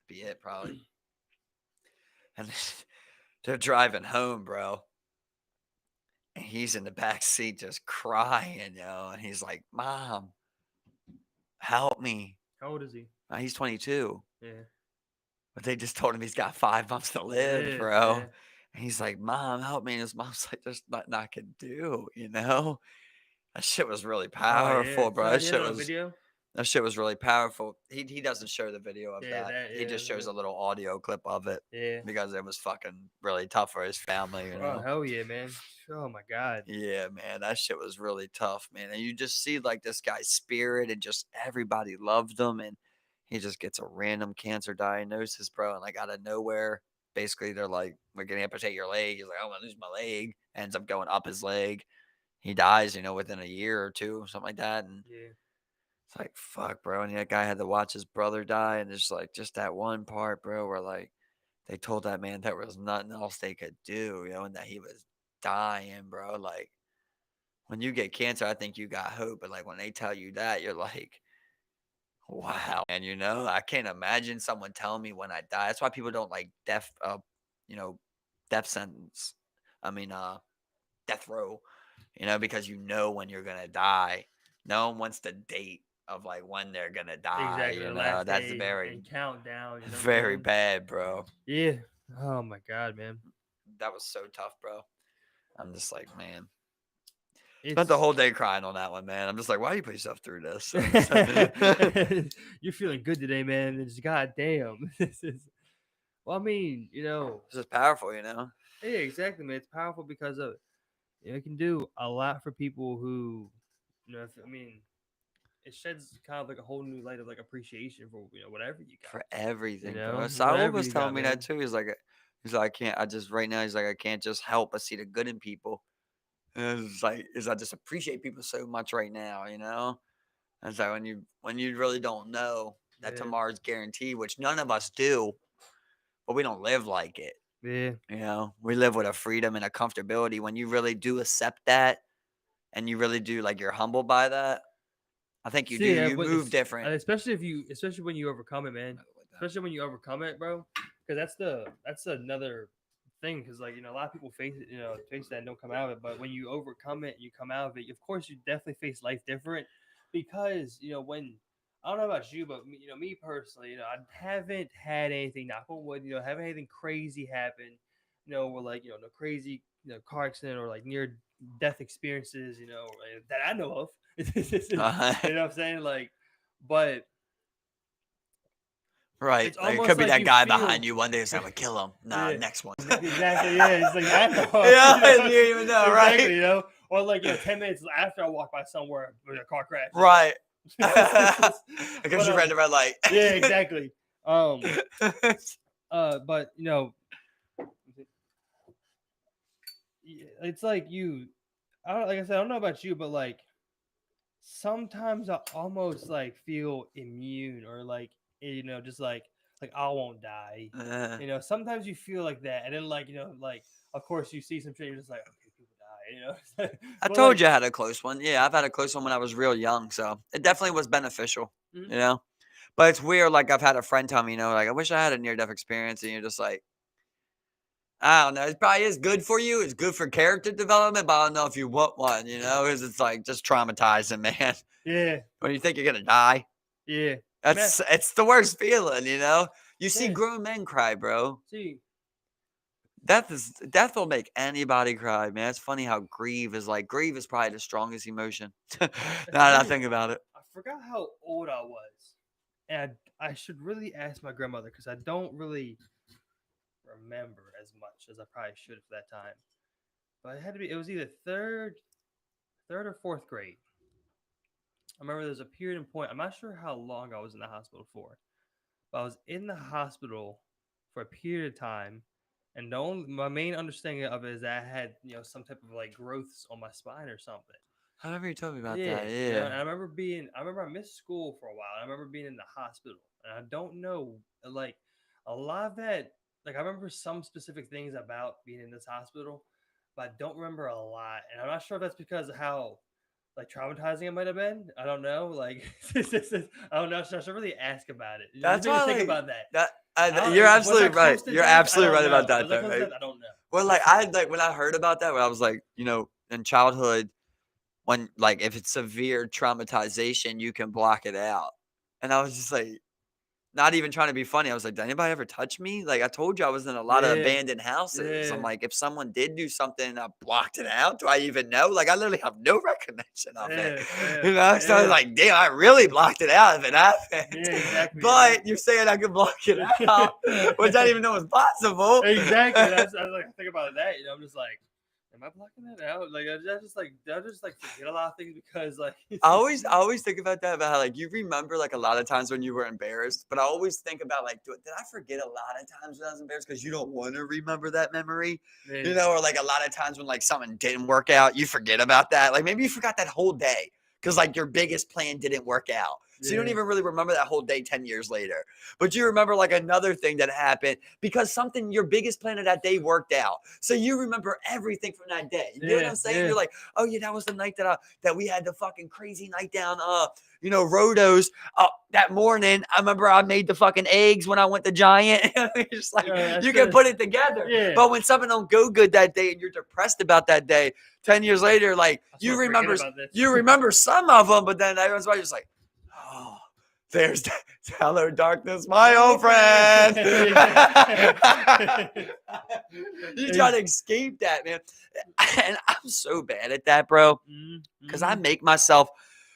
Be it, probably. And they're driving home, bro. And he's in the back seat just crying, and he's like, Mom, help me. How old is he? He's 22. Yeah. But they just told him he's got 5 months to live, bro. Yeah. And he's like, Mom, help me. And his mom's like, there's nothing I can do, That shit was really Oh, powerful, yeah. bro. So That he has shit it on was video? that shit was really powerful. He doesn't show the video of Yeah, that. that He just shows yeah. a little audio clip of it Yeah. because it was fucking really tough for his family, Oh, hell yeah, man. Oh my God. Yeah, man, that shit was really tough, man. And you just see like this guy's spirit and just everybody loved him, and he just gets a random cancer diagnosis, bro. And like out of nowhere, basically they're like, we're gonna amputate your leg. He's like, I want to lose my leg. Ends up going up his leg. He dies, within a year or two, something like that. And Yeah. it's like, fuck, bro. And that guy had to watch his brother die. And it's like just that one part, bro, where like they told that man there was nothing else they could do, and that he was dying, bro. Like when you get cancer, I think you got hope. But like when they tell you that, you're like, wow. And I can't imagine someone telling me when I die. That's why people don't like you know, death sentence. I mean, death row, because when you're gonna die. No one wants the date of like when they're gonna die. Exactly. The last That's day very, and countdown. You know what I'm very saying? bad, bro. Yeah. Oh my God, man. That was so tough, bro. I'm just like, man. Spent the It's whole day crying on that one, man. I'm just like, why do you put yourself through this? you're feeling good today, man. It's goddamn. This is well, I mean, This is powerful, yeah, exactly, man. It's powerful because of it can do a lot for people who, I mean, it sheds kind of like a whole new light of like appreciation for whatever you got, for everything, bro. Saul whatever was you telling got, me that man. too. He's like, I can't. I just right now. He's like, I can't just help but see the good in people. And it's like, I just appreciate people so much right now, And it's like when you really don't know that Yeah, tomorrow's guaranteed, which none of us do, but we don't live like it. yeah. We live with a freedom and a comfortability. When you really do accept that, and you really do like you're humbled by that, I think you do. See, You move different. especially when you overcome it, man. Especially when you overcome it, bro. Because that's another thing. Because like a lot of people face that and don't come out of it. But when you overcome it, you come out of it. Of course, you definitely face life different. Because when I don't know about you, but me personally, I haven't had anything. Knock on wood, haven't anything crazy happen. Or like no crazy car accident or like near death experiences. That I know of. You know what I'm saying? Like, but Right. it's Like it almost could be like that you guy feel behind you one day is gonna kill him. Nah, yeah, next one. exactly. Yeah, it's like I know. Yeah, you don't even know, exactly. right? Or like 10 minutes after I walk by somewhere with a car crash. Right. But Because you read the red light. yeah, exactly. But it's like I don't like I said, I don't know about you, but like sometimes I almost like feel immune or like you know, just like I won't die. Uh, You know, sometimes you feel like that, and then like you know, like of course you see some shit, you're just like, okay, people die. You know, I but told like, you I had a close one. Yeah, I've had a close one when I was real young, so it definitely was beneficial. mhm. You know, but it's weird. Like I've had a friend tell me, you know, like I wish I had a near death experience, and you're just like, I don't know. It probably is good for you. It's good for character development, but I don't know if you want one. You know, because it's like just traumatizing, man. Yeah, When you think you're gonna die, yeah, man, it's the worst feeling. You know, you see yeah. grown men cry, bro. See, Death will make anybody cry, man. It's funny how grief is probably the strongest emotion. Now it's that I funny. think about it. I forgot how old I was, and I should really ask my grandmother because I don't really remember as much as I probably should for that time. But it had to be. It was either third or fourth grade. I remember there was a period and point. I'm not sure how long I was in the hospital for, but I was in the hospital for a period of time, and my main understanding of it is that I had some type of like growths on my spine or something. I remember you told me about Yeah, that. and Yeah. I remember I missed school for a while. I remember being in the hospital, and I don't know, like a lot of that. Like I remember some specific things about being in this hospital, but I don't remember a lot, and I'm not sure if that's because of how like traumatizing it might have been. I don't know. Like I don't know. So I should really ask about it. You That's made me why, think like about that. that. How You're was I absolutely right. close to You're death? I absolutely don't right about know. that, Was I though. close to Right? death? I don't know. Well, like I like when I heard about that, when I was like, you know, in childhood, when like if it's severe traumatization, you can block it out, and I was just like, not even trying to be funny. I was like, "Did anybody ever touch me?" Like I told you, I was in a lot of Yeah, abandoned houses. I'm yeah, like, if someone did do something, I blocked it out. Do I even know? Like I literally have no recollection of it. yeah, yeah, You know, so I was yeah. like, damn, I really blocked it out if it happened. Yeah, exactly. But you're saying I could block it out, which I didn't even know was possible. Exactly. That's I was like I think about that. I'm just like, am I blocking that out? Like I just like forget a lot of things because like I always think about that, about how like you remember like a lot of times when you were embarrassed, but I always think about like, did I forget a lot of times when I was embarrassed because you don't want to remember that memory, you yeah, know, or like a lot of times when like something didn't work out, you forget about that. Like maybe you forgot that whole day because like your biggest plan didn't work out. So you don't yeah, even really remember that whole day 10 years later. But you remember like another thing that happened because something, your biggest plan of that day worked out. So you remember everything from that day. You know what yeah, I'm saying? yeah. You're like, oh yeah, that was the night that we had the fucking crazy night down, you know, Rodos. That morning, I remember I made the fucking eggs when I went to Giant. It's just like That's you can the put it together. yeah. But when something don't go good that day and you're depressed about that day, 10 years later, like I sort of forget about this. you remember some of them, but then everyone's just like, oh, there's hello darkness, my old friend. You try to escape that, man. And I'm so bad at that, bro, because I Mm-hmm. make myself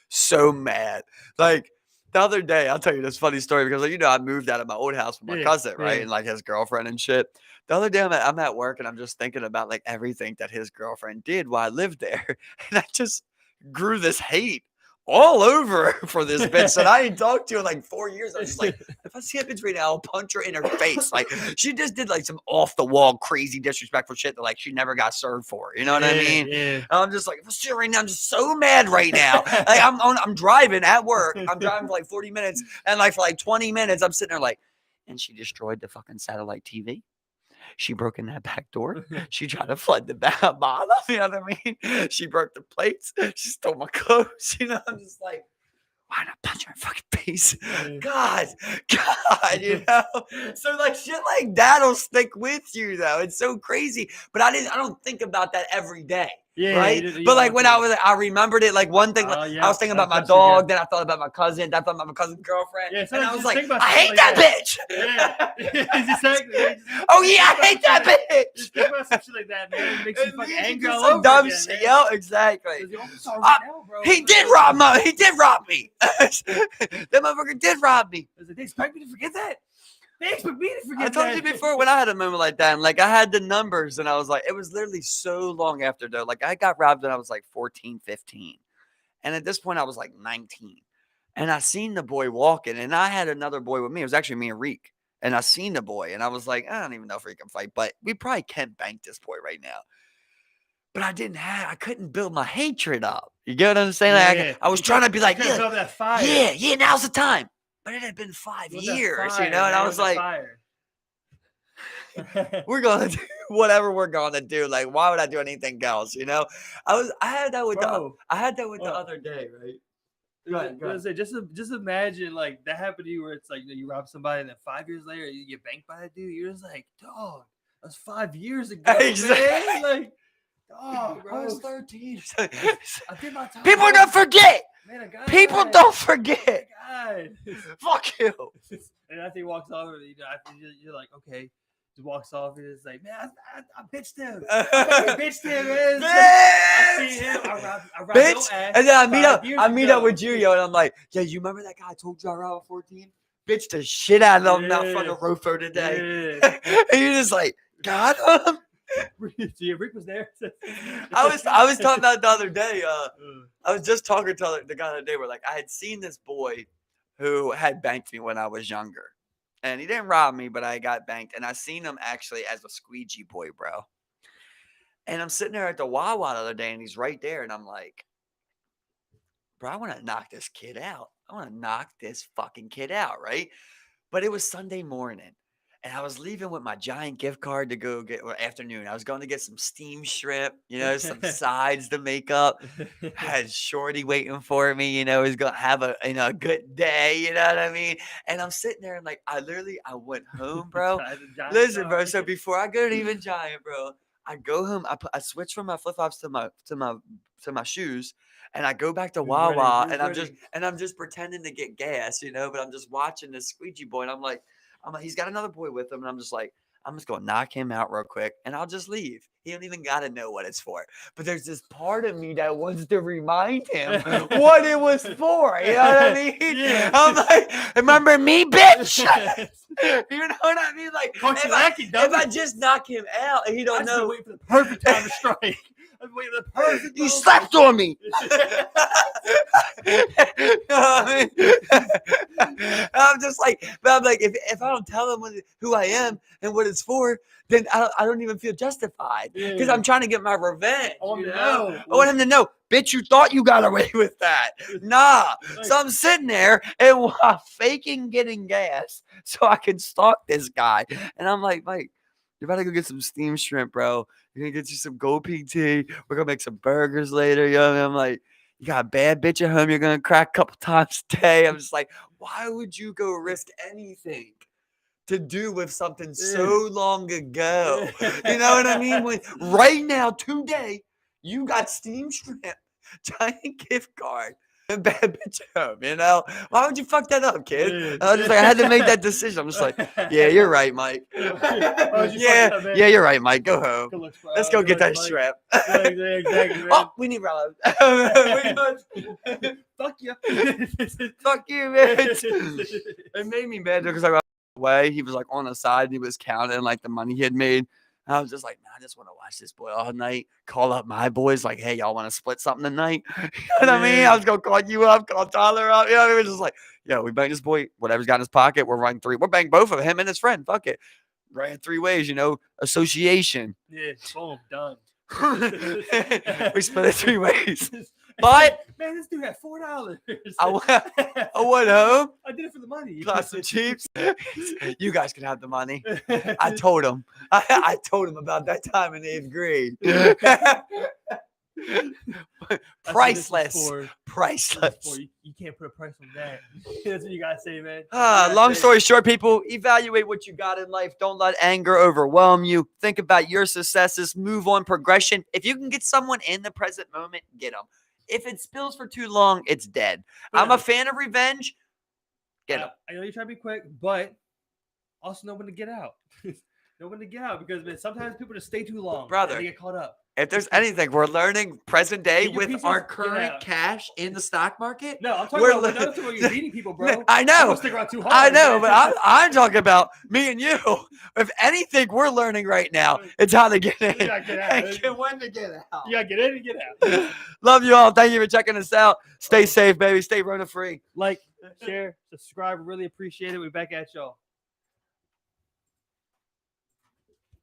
so mad. Like the other day, I'll tell you this funny story because, like, you know, I moved out of my old house with my Yeah, cousin, right? yeah. And like his girlfriend and shit. The other day, I'm at work and I'm just thinking about like everything that his girlfriend did while I lived there. And I just grew this hate all over for this bitch that I ain't talked to in like 4 years. I was just like, if I see that bitch right now, I'll punch her in her face. Like she just did like some off the wall, crazy, disrespectful shit that like she never got served for. You know what I mean? Yeah. And I'm just like, if I see her right now, I'm just so mad right now. Like I'm driving at work. I'm driving for like 40 minutes, and like for like 20 minutes, I'm sitting there like, and she destroyed the fucking satellite TV. She broke in that back door. She tried to flood the bottom. You know what I mean? She broke the plates. She stole my clothes. You know, I'm just like, why not punch her in fucking face? God, you know. So like shit like that'll stick with you though. It's so crazy. But I don't think about that every day. Yeah, Right, you but don't like want when to. I remembered it. Like one thing, like, Oh I yeah, was thinking about my that's what you dog, got. then I thought about my cousin, then I thought about my cousin's girlfriend, Yeah, and sometimes I you was just like, think about I shit hate like that that. bitch. Yeah, exactly. Yeah, Oh just yeah, think I about hate that some shit bitch. just think about some shit like that, man. It makes you It fucking leads you angry to all some over dumb again, shit. man. Yo, exactly. Because I'm sorry right now, bro. He did rob me. He did rob me. That motherfucker did rob me. They expect me to forget that. They expect me to forget I told that. you before when I had a moment like that, and like I had the numbers, and I was like, it was literally so long after though. Like I got robbed when I was like 14, 15. And at this point, I was like 19. And I seen the boy walking, and I had another boy with me. It was actually me and Reek. And I seen the boy, and I was like, I don't even know if we can fight, but we probably can't bank this boy right now. But I couldn't build my hatred up. You get what I'm saying? Like Yeah, I was trying to be like, you yeah, build that fire. yeah, now's the time. But it had been 5 You want that years, fire, you know? And man, I you was want that like, fire. we're going to do whatever we're going to do. Like, why would I do anything else, you know? I had that with Bro, the other day, right? Go ahead. I was gonna say, just imagine like that happened to you, where it's like you rob somebody, and then 5 years later you get banked by that dude. You're just like, dog, that's 5 years ago, Exactly. man. Like, dog, I bro, was 13. I did my time. People don't forget. Man, a guy. People don't forget. God. Fuck you. And after he walks off, you know, after you're like, okay. Just walks off and it's like, man, I bitched him. I fucking bitched him, man. I see him. I robbed bitch. your ass. And then I meet up ago. with you, yo, and I'm like, yeah, you remember that guy I told you I robbed at 14? Bitch the shit out of him out front of Rofo today. Yeah. And you're just like, got him. Yeah, Rick was there. I was talking about the other day. I was just talking to the guy the other day where like I had seen this boy who had banked me when I was younger. And he didn't rob me, but I got banked. And I seen him actually as a squeegee boy, bro. And I'm sitting there at the Wawa the other day, and he's right there. And I'm like, bro, I want to knock this kid out. I want to knock this fucking kid out, right? But it was Sunday morning. And I was leaving with my giant gift card to go get, or afternoon. I was going to get some steamed shrimp, you know, some sides to make up. I had Shorty waiting for me, you know, he's going to have a good day, you know what I mean? And I'm sitting there and like, I went home, bro. Listen, bro. So before I go to even Giant, bro, I go home. I switch from my flip flops to my shoes, and I go back to Wawa, and I'm just pretending to get gas, you know. But I'm just watching this squeegee boy, and I'm like, he's got another boy with him, and I'm just like, I'm just gonna knock him out real quick, and I'll just leave. He don't even gotta know what it's for. But there's this part of me that wants to remind him what it was for. You know what I mean? Yeah. I'm like, remember me, bitch? You know what I mean? Like, if I just knock him out and he don't know, wait for the perfect time to strike. I'm waiting for the perfect. You slept on me. You know what I mean? I'm just like, but I'm like, if I don't tell him who I am and what it's for, then I don't even feel justified because I'm trying to get my revenge. I want him to know, bitch, you thought you got away with that. Nah. So I'm sitting there and while faking getting gas so I can stalk this guy. And I'm like, Mike, you better go get some steamed shrimp, bro. You're going to get you some Go PT. We're going to make some burgers later. You know what I mean? I'm like, you got a bad bitch at home. You're going to crack a couple times a day. I'm just like, why would you go risk anything to do with something so long ago? You know what I mean? When right now, today, you got steamed shrimp, giant gift card, and bad bitch at home, you know? Why would you fuck that up, kid? I was just like, I had to make that decision. I'm just like, yeah, you're right, Mike. Yeah, you're right, Mike. Go home. Let's go get that shrimp. Exactly, man. Oh, we need Rob. Fuck you. Fuck you, man. It made me mad because I got away. He was like on the side. And he was counting like the money he had made. And I was just like, man, I just want to watch this boy all night. Call up my boys like, hey, y'all want to split something tonight? You know what I mean? I was going to call you up, call Tyler up. You know what I mean? Just like, yo, we bang this boy. Whatever's got in his pocket, we're running 3. We're bang both of him and his friend. Fuck it. Ran 3 ways, you know, association. Yeah, boom, done. We split it 3 ways. But man, this dude had $4. I went home. I did it for the money. Got some chips. You guys can have the money. I told him. I told him about that time in 8th grade. Priceless. Priceless. You can't put a price on that. That's what you gotta say, man. Long story short, people, evaluate what you got in life. Don't let anger overwhelm you. Think about your successes. Move on. Progression. If you can get someone in the present moment, get them. If it spills for too long, it's dead. I'm a fan of revenge. Get them. I know you try to be quick, but also know when to get out. Know when to get out because man, sometimes people just stay too long. Brother, and they get caught up. If there's anything we're learning present day with our current cash in the stock market. No, I'm talking about you're beating people, bro. I know. Stick around too hard, I know, but I'm talking about me and you. If anything we're learning right now, it's how to get in. You gotta get out. And when to get out. You gotta get in and get out. Love you all. Thank you for checking us out. Stay safe, baby. Stay Rona free. Like, share, subscribe. We really appreciate it. We're back at y'all.